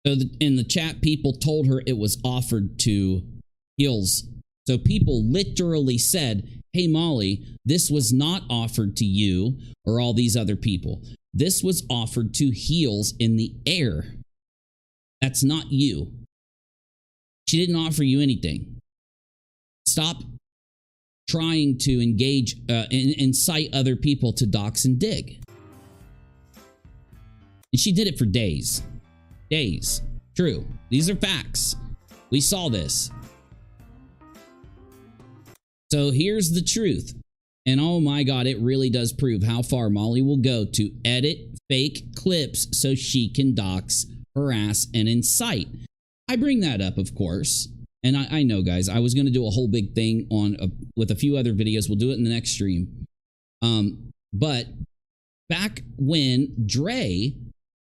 So in the chat, people told her it was offered to Heels. So people literally said, hey, Molly, this was not offered to you or all these other people. This was offered to Heels in the Air. That's not you. She didn't offer you anything. Stop trying to engage, incite other people to dox and dig. And she did it for days. Days. True. These are facts. We saw this. So here's the truth. And oh my God, it really does prove how far Molly will go to edit fake clips so she can dox, harass, and incite. I bring that up, of course. And I know, guys, I was going to do a whole big thing on with a few other videos. We'll do it in the next stream. But back when Dre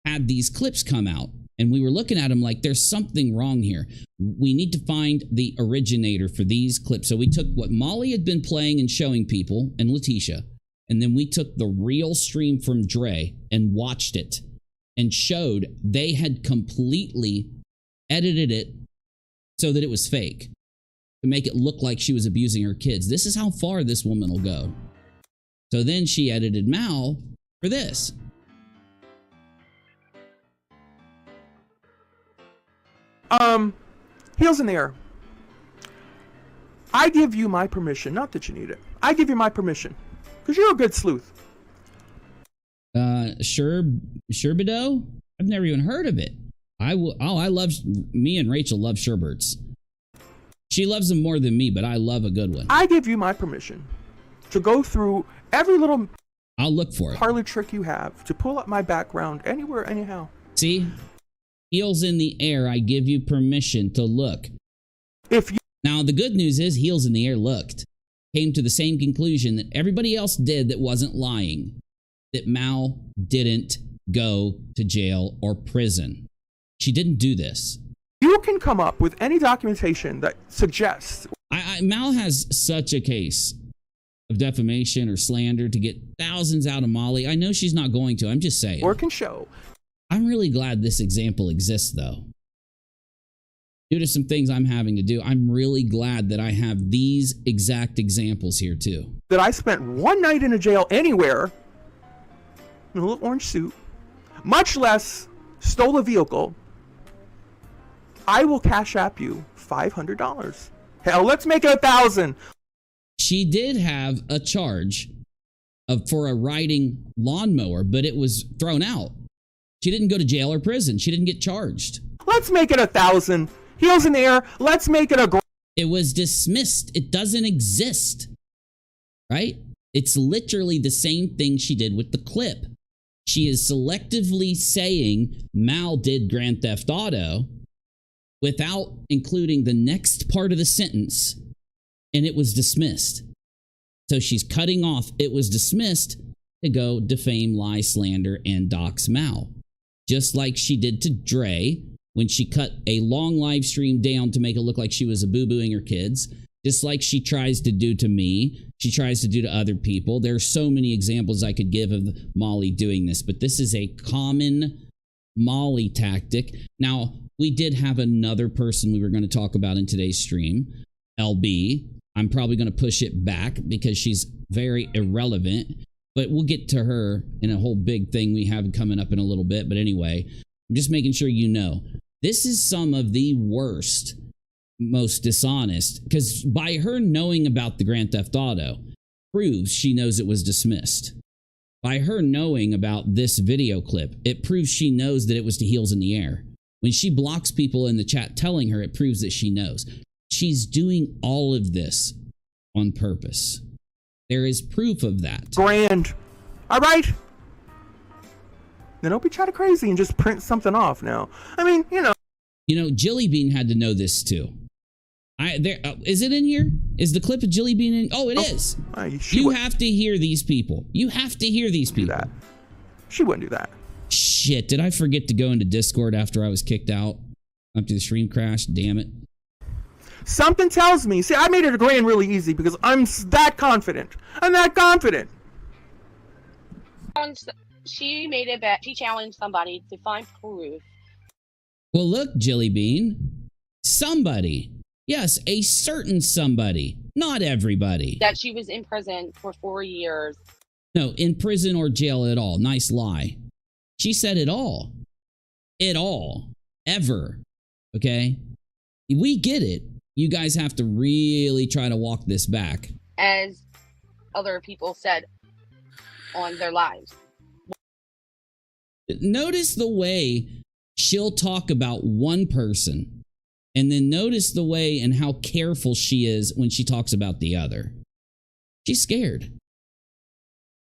had these clips come out, and we were looking at them like, there's something wrong here. We need to find the originator for these clips. So we took what Molly had been playing and showing people, and Letitia, and then we took the real stream from Dre and watched it and showed they had completely edited it so that it was fake, to make it look like she was abusing her kids. This is how far this woman will go. So then she edited Mal for this. Heels in the Air. I give you my permission, not that you need it. I give you my permission, because you're a good sleuth. Sherbido? I've never even heard of it. Me and Rachel love Sherberts. She loves them more than me, but I love a good one. I give you my permission to go through every little I'll look for it. parlor trick you have, to pull up my background anywhere, anyhow. See? Heels in the Air, I give you permission to look. Now, the good news is Heels in the Air looked. Came to the same conclusion that everybody else did that wasn't lying. That Mal didn't go to jail or prison. She didn't do this. You can come up with any documentation that suggests... Mal has such a case of defamation or slander to get thousands out of Molly. I know she's not going to. I'm just saying. Or can show I'm really glad this example exists, though. Due to some things I'm having to do, I'm really glad that I have these exact examples here, too. That I spent one night in a jail anywhere in a little orange suit, much less stole a vehicle, I will cash app you $500. Hell, let's make it 1,000. She did have a charge for a riding lawnmower, but it was thrown out. She didn't go to jail or prison. She didn't get charged. Let's make it 1,000. Heels in the air. Let's make it a. It was dismissed. It doesn't exist. Right? It's literally the same thing she did with the clip. She is selectively saying Mal did Grand Theft Auto without including the next part of the sentence, and it was dismissed. So she's cutting off it was dismissed to go defame, lie, slander, and dox Mal. Just like she did to Dre when she cut a long live stream down to make it look like she was a boo-booing her kids. Just like she tries to do to me, she tries to do to other people. There are so many examples I could give of Molly doing this, but this is a common Molly tactic. Now, we did have another person we were going to talk about in today's stream, LB. I'm probably going to push it back because she's very irrelevant, but we'll get to her in a whole big thing we have coming up in a little bit. But anyway, I'm just making sure you know, this is some of the worst, most dishonest, because by her knowing about the Grand Theft Auto proves she knows it was dismissed. By her knowing about this video clip, it proves she knows that it was to heels in the air. When she blocks people in the chat telling her, it proves that she knows. She's doing all of this on purpose. There is proof of that. Grand. All right. Then don't be chatting crazy and just print something off now. I mean, you know. You know, Jilly Bean had to know this too. Is it in here? Is the clip of Jilly Bean in? Oh, it is. You have to hear these people. You have to hear these people. Do that. She wouldn't do that. Shit, did I forget to go into Discord after I was kicked out? After the stream crashed? Damn it. Something tells me. See, I made it a grand really easy because I'm that confident. I'm that confident. She made it back. She challenged somebody to find proof. Well, look, Jilly Bean. Somebody. Yes, a certain somebody. Not everybody. That she was in prison for 4 years. No, in prison or jail at all. Nice lie. She said it all. It all. Ever. Okay? We get it. You guys have to really try to walk this back. As other people said on their lives. Notice the way she'll talk about one person, and then notice the way and how careful she is when she talks about the other. She's scared.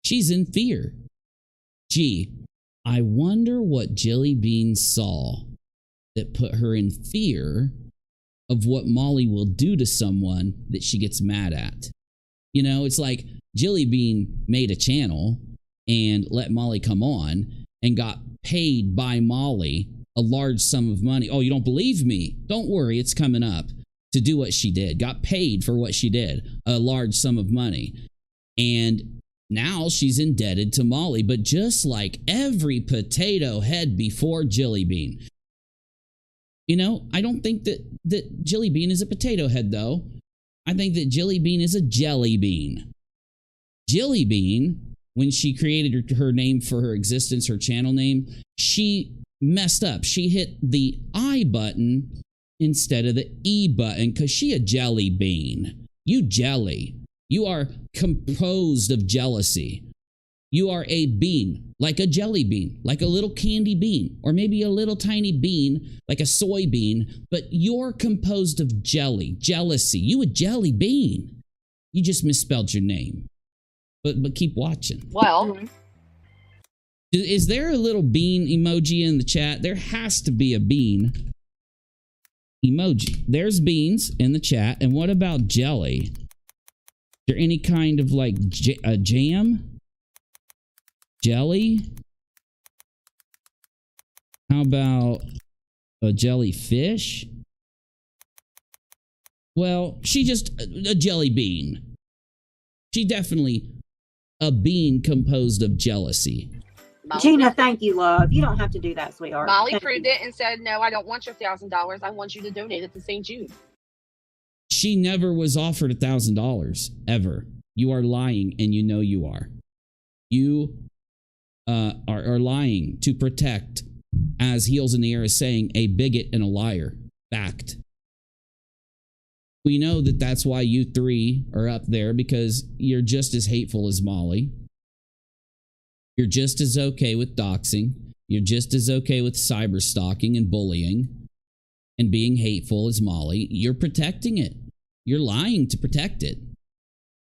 She's in fear. Gee, I wonder what Jilly Bean saw that put her in fear of what Molly will do to someone that she gets mad at. You know, it's like Jilly Bean made a channel and let Molly come on and got paid by Molly a large sum of money. Oh, you don't believe me? Don't worry, it's coming up. To do what she did. Got paid for what she did. A large sum of money. And now she's indebted to Molly. But just like every potato head before Jilly Bean. You know, I don't think that Jilly Bean is a potato head, though. I think that Jilly Bean is a jelly bean. Jilly Bean, when she created her name for her existence, her channel name, she messed up. She hit the I button instead of the E button because she a jelly bean. You jelly. You are composed of jealousy. You are a bean, like a jelly bean, like a little candy bean, or maybe a little tiny bean, like a soybean, but you're composed of jelly, jealousy. You a jelly bean. You just misspelled your name. But keep watching. Well, is there a little bean emoji in the chat? There has to be a bean emoji. There's beans in the chat. And what about jelly? Is there any kind of like a jam? Jelly? How about a jellyfish? Well, she just a jelly bean. She definitely a bean composed of jealousy. Gina, thank you, love. You don't have to do that, sweetheart. Molly Thank proved you. it and said, no, I don't want your $1,000. I want you to donate it to St. Jude. She never was offered $1,000 ever. You are lying, and you know you are. You are lying to protect, as Heels in the Air is saying, a bigot and a liar. Fact. We know that that's why you three are up there, because you're just as hateful as Molly. You're just as okay with doxing. You're just as okay with cyber stalking and bullying and being hateful as Molly. You're protecting it. You're lying to protect it.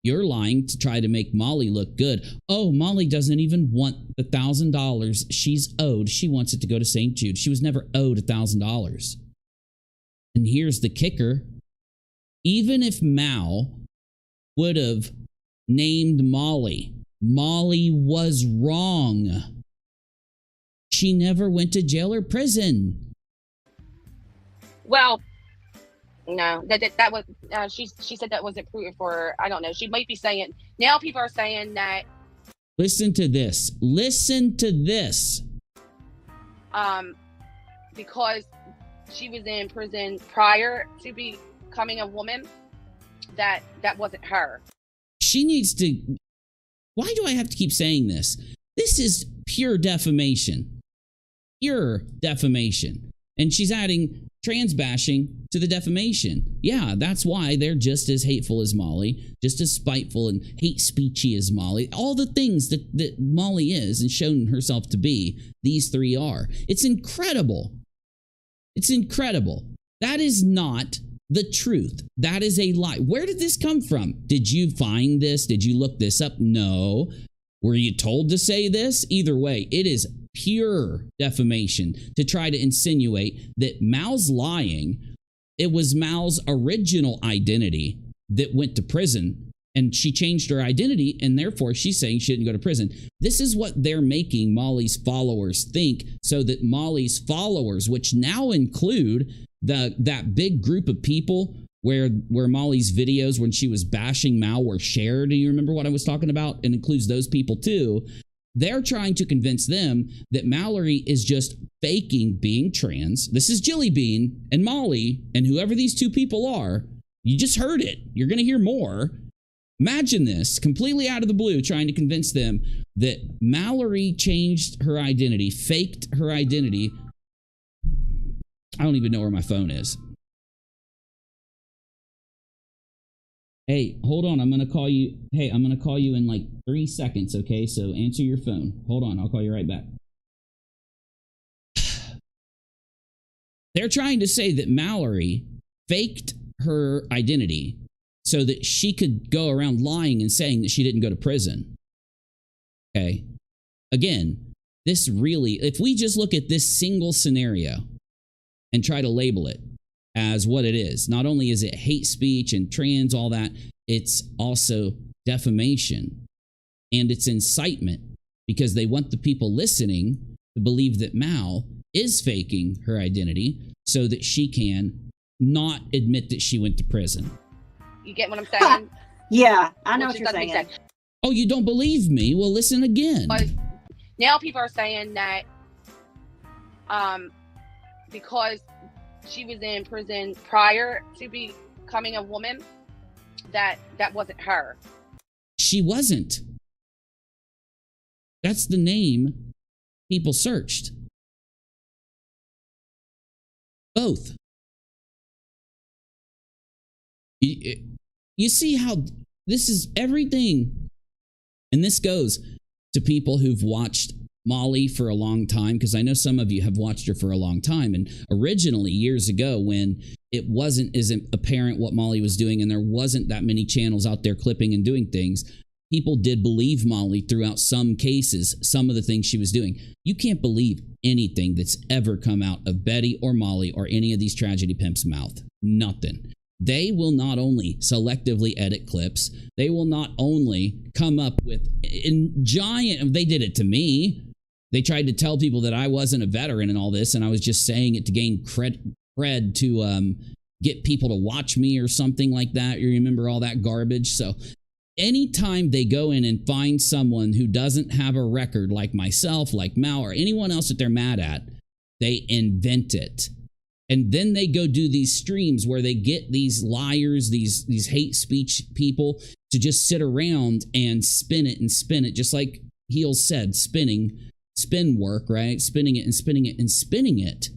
You're lying to try to make Molly look good. Oh, Molly doesn't even want the $1,000 she's owed. She wants it to go to St. Jude. She was never owed $1,000. And here's the kicker. Even if Mal would have named Molly, Molly was wrong. She never went to jail or prison. Well, no, that was she said that wasn't proven for her. I don't know. She might be saying now. People are saying that. Listen to this. Listen to this. Because she was in prison prior to becoming a woman, that wasn't her. She needs to. Why do I have to keep saying this? This is pure defamation. Pure defamation. And she's adding trans bashing to the defamation. Yeah, that's why they're just as hateful as Molly, just as spiteful and hate speechy as Molly. All the things that Molly is and shown herself to be, these three are. It's incredible. It's incredible. That is not the truth. That is a lie. Where did this come from? Did you find this? Did you look this up? No. Were you told to say this? Either way, it is pure defamation to try to insinuate that Mal's lying. It was Mal's original identity that went to prison, and she changed her identity, and therefore she's saying she didn't go to prison. This is what they're making Molly's followers think, so that Molly's followers, which now include that big group of people where Molly's videos when she was bashing Mal were shared. Do you remember what I was talking about? It includes those people too. They're trying to convince them that Mallory is just faking being trans. This is Jilly Bean and Molly and whoever these two people are. You just heard it. You're going to hear more. Imagine this, completely out of the blue, trying to convince them that Mallory changed her identity, faked her identity. I don't even know where my phone is. Hey, hold on. I'm going to call you. Hey, I'm going to call you in like 3 seconds, okay? So answer your phone. Hold on. I'll call you right back. They're trying to say that Mallory faked her identity so that she could go around lying and saying that she didn't go to prison. Okay? Again, this really, if we just look at this single scenario and try to label it as what it is, not only is it hate speech and trans, all that, it's also defamation and it's incitement, because they want the people listening to believe that Mal is faking her identity so that she can not admit that she went to prison. You get what I'm saying? Yeah, I know what you're saying. Oh, you don't believe me? Well, listen again. But now people are saying that because she was in prison prior to becoming a woman, that wasn't her. She wasn't. That's the name people searched. Both. You see how this is everything. And this goes to people who've watched Molly for a long time, because I know some of you have watched her for a long time. And originally, years ago, when it wasn't as apparent what Molly was doing and there wasn't that many channels out there clipping and doing things, people did believe Molly throughout some cases, some of the things she was doing. You can't believe anything that's ever come out of Betty or Molly or any of these tragedy pimps' mouth. Nothing. They will not only selectively edit clips, they will not only come up with they did it to me. They tried to tell people that I wasn't a veteran and all this, and I was just saying it to gain cred to get people to watch me or something like that. You remember all that garbage? So anytime they go in and find someone who doesn't have a record, like myself, like Mal, or anyone else that they're mad at, they invent it. And then they go do these streams where they get these liars, these hate speech people to just sit around and spin it, just like Heels said, spin work, right? Spinning it and spinning it and spinning it,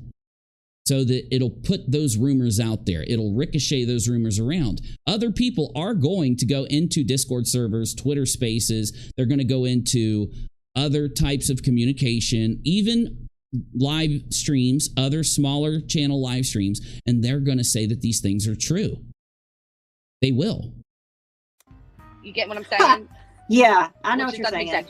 so that it'll put those rumors out there. It'll ricochet those rumors around. Other people are going to go into Discord servers, Twitter spaces. They're going to go into other types of communication, even live streams, other smaller channel live streams, and they're going to say that these things are true. They will. You get what I'm saying? Yeah, I know what you're saying.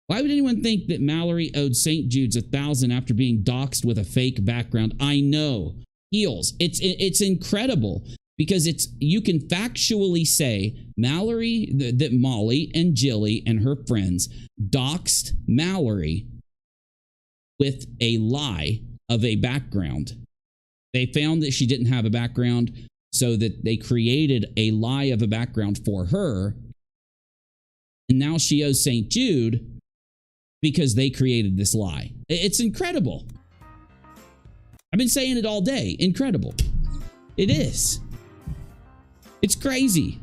Why would anyone think that Mallory owed St. Jude's $1,000 after being doxxed with a fake background? I know. Heels. It's incredible because you can factually say Mallory, that Molly and Jilly and her friends doxed Mallory with a lie of a background. They found that she didn't have a background, so that they created a lie of a background for her. And now she owes St. Jude because they created this lie. It's incredible. I've been saying it all day. Incredible. It is. It's crazy.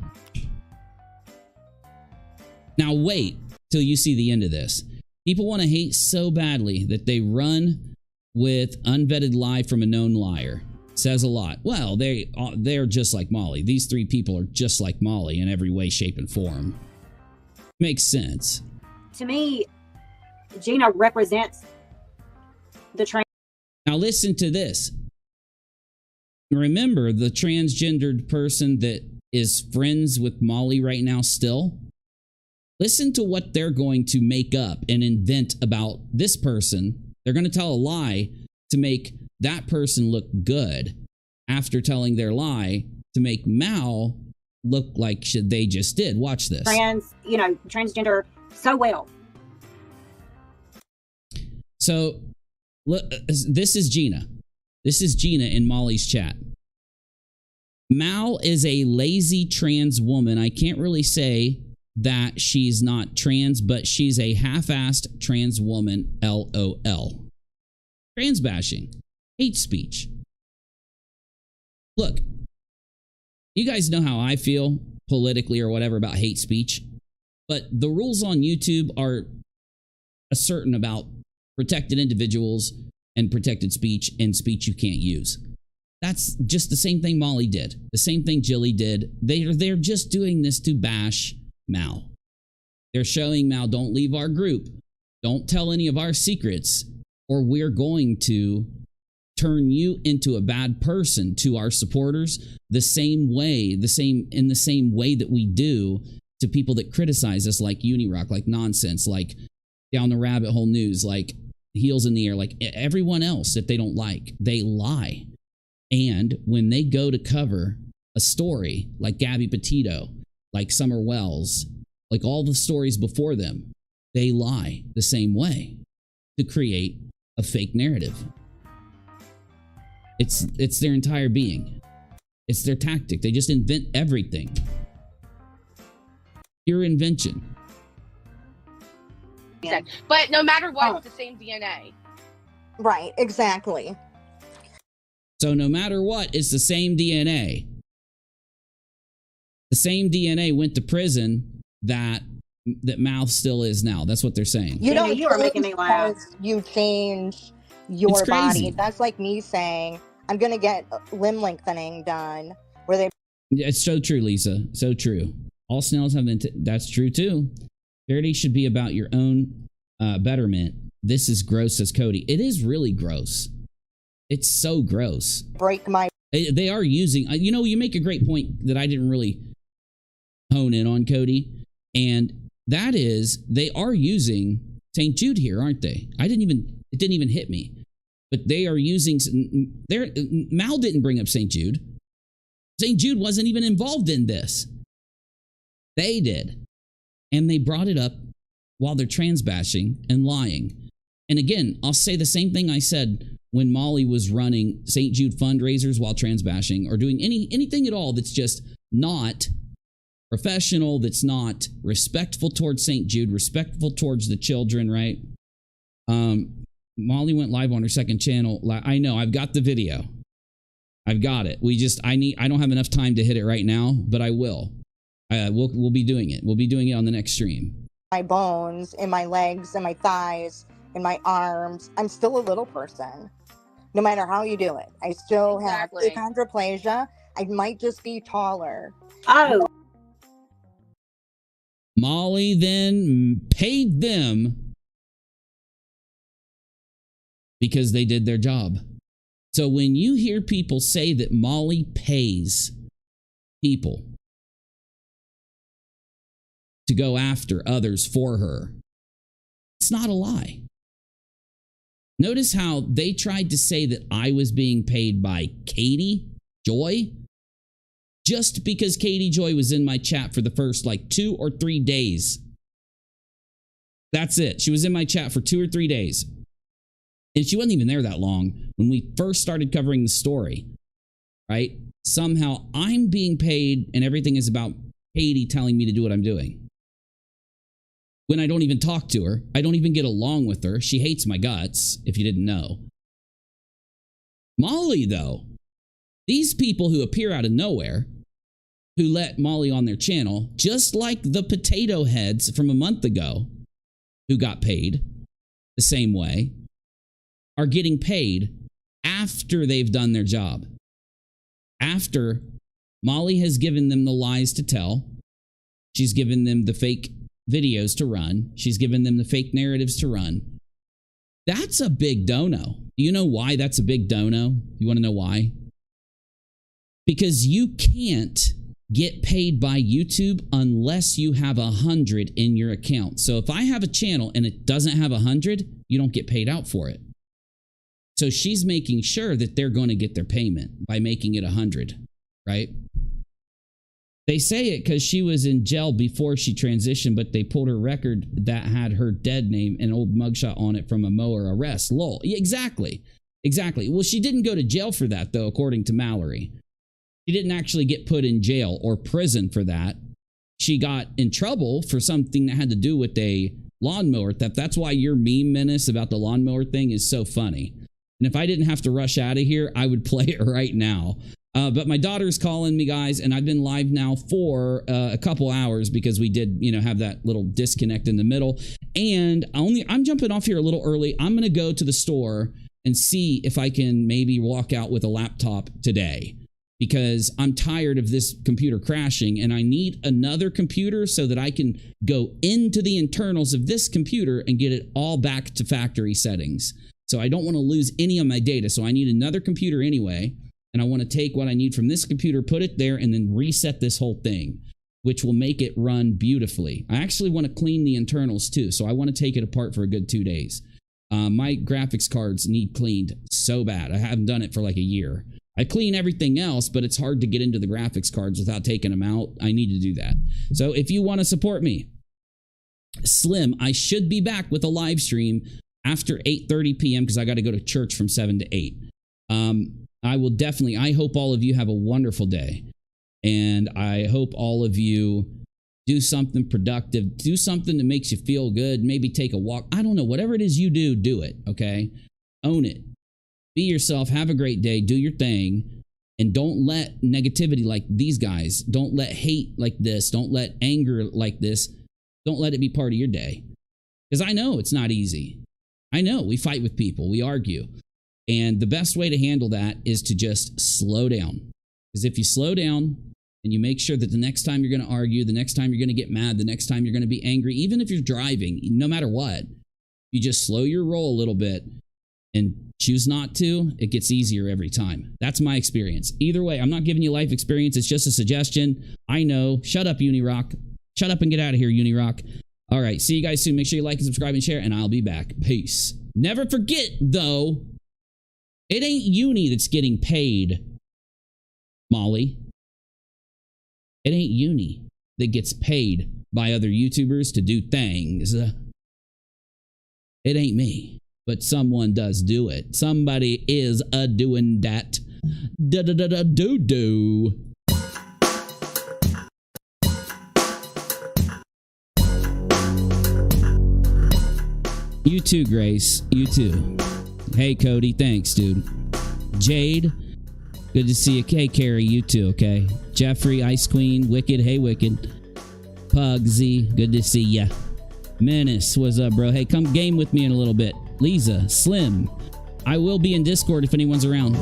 Now wait till you see the end of this. People want to hate so badly that they run with unvetted lie from a known liar. Says a lot. Well, they're just like Molly. These three people are just like Molly in every way, shape, and form. Makes sense. To me, Gina represents the trans. Now listen to this. Remember the transgendered person that is friends with Molly right now still? Listen to what they're going to make up and invent about this person. They're going to tell a lie to make that person look good after telling their lie to make Mal look like they just did. Watch this. Transgender so well. So look, this is Gina. This is Gina in Molly's chat. Mal is a lazy trans woman. I can't really say that she's not trans, but she's a half-assed trans woman, LOL. Trans bashing. Hate speech. Look, you guys know how I feel politically or whatever about hate speech, but the rules on YouTube are certain about protected individuals and protected speech and speech you can't use. That's just the same thing Molly did. The same thing Jilly did. They're just doing this to bash Mal. They're showing Mal, don't leave our group. Don't tell any of our secrets, or we're going to turn you into a bad person to our supporters in the same way that we do to people that criticize us, like Unirock, like Nonsense, like Down the Rabbit Hole News, like Heels in the Air, like everyone else that they don't like. They lie. And when they go to cover a story like Gabby Petito, like Summer Wells, like all the stories before them, they lie the same way to create a fake narrative. It's their entire being. It's their tactic. They just invent everything. Pure invention. Yeah. But no matter what, it's the same DNA. Right, exactly. So no matter what, it's the same DNA. The same DNA went to prison that Mal still is now. That's what they're saying. You are making me laugh. You change your body. That's like me saying, I'm going to get limb lengthening done. Where they. It's so true, Lisa. So true. All snails have that's true too. Charity should be about your own betterment. This is gross, says Cody. It is really gross. It's so gross. Break my. They are using, you make a great point that I didn't really hone in on, Cody. And that is, they are using St. Jude here, aren't they? It didn't even hit me. But they are using, Mal didn't bring up St. Jude. St. Jude wasn't even involved in this. They did. And they brought it up while they're trans bashing and lying. And again, I'll say the same thing I said when Molly was running St. Jude fundraisers while trans bashing or doing anything at all that's just not professional, that's not respectful towards St. Jude, respectful towards the children, right? Molly went live on her second channel. I know, I've got the video. I've got it. I don't have enough time to hit it right now, but I will. We'll be doing it. We'll be doing it on the next stream. My bones, in my legs, and my thighs, in my arms. I'm still a little person. No matter how you do it. I still have achondroplasia. I might just be taller. Oh. Molly then paid them because they did their job. So when you hear people say that Molly pays people to go after others for her, it's not a lie. Notice how they tried to say that I was being paid by Katie Joy just because Katie Joy was in my chat for the first like 2 or 3 days. That's it. She was in my chat for 2 or 3 days. And she wasn't even there that long when we first started covering the story, right? Somehow I'm being paid and everything is about Katie telling me to do what I'm doing. When I don't even talk to her, I don't even get along with her. She hates my guts, if you didn't know. Molly, though, these people who appear out of nowhere, who let Molly on their channel, just like the potato heads from a month ago, who got paid the same way, are getting paid after they've done their job. After Molly has given them the lies to tell, she's given them the fake videos to run, she's given them the fake narratives to run. That's a big dono. Do you know why that's a big dono? You want to know why? Because you can't get paid by YouTube unless you have 100 in your account. So if I have a channel and it doesn't have 100, you don't get paid out for it. So she's making sure that they're going to get their payment by making it 100, right? They say it because she was in jail before she transitioned, but they pulled her record that had her dead name and old mugshot on it from a mower arrest. Lol. Yeah, exactly. Exactly. Well, she didn't go to jail for that, though, according to Mallory. She didn't actually get put in jail or prison for that. She got in trouble for something that had to do with a lawnmower theft. That's why your meme menace about the lawnmower thing is so funny. And if I didn't have to rush out of here, I would play it right now. But my daughter's calling me, guys, and I've been live now for a couple hours because we did, have that little disconnect in the middle. And I'm jumping off here a little early. I'm going to go to the store and see if I can maybe walk out with a laptop today because I'm tired of this computer crashing and I need another computer so that I can go into the internals of this computer and get it all back to factory settings. So I don't want to lose any of my data. So I need another computer anyway. And I want to take what I need from this computer, put it there, and then reset this whole thing, which will make it run beautifully. I actually want to clean the internals too. So I want to take it apart for a good 2 days. My graphics cards need cleaned so bad. I haven't done it for like a year. I clean everything else, but it's hard to get into the graphics cards without taking them out. I need to do that. So if you want to support me, Slim, I should be back with a live stream after 8:30 p.m. because I got to go to church from 7 to 8. I hope all of you have a wonderful day. And I hope all of you do something productive, do something that makes you feel good, maybe take a walk. I don't know, whatever it is you do, do it, okay? Own it. Be yourself, have a great day, do your thing, and don't let negativity like these guys, don't let hate like this, don't let anger like this, don't let it be part of your day. Because I know it's not easy. I know we fight with people, we argue. And the best way to handle that is to just slow down. Because if you slow down and you make sure that the next time you're going to argue, the next time you're going to get mad, the next time you're going to be angry, even if you're driving, no matter what, you just slow your roll a little bit and choose not to, it gets easier every time. That's my experience. Either way, I'm not giving you life experience. It's just a suggestion. I know. Shut up, Unirock. Shut up and get out of here, Unirock. All right. See you guys soon. Make sure you like and subscribe and share, and I'll be back. Peace. Never forget, though, it ain't Uni that's getting paid, Molly. It ain't Uni that gets paid by other YouTubers to do things. It ain't me, but someone does do it. Somebody is doing that. Do-do-do-do-do-do. You too, Grace. You too. Hey, Cody. Thanks, dude. Jade. Good to see you. Hey, Carrie. You too, okay? Jeffrey, Ice Queen, Wicked. Hey, Wicked. Pugsy. Good to see ya. Menace. What's up, bro? Hey, come game with me in a little bit. Lisa. Slim. I will be in Discord if anyone's around.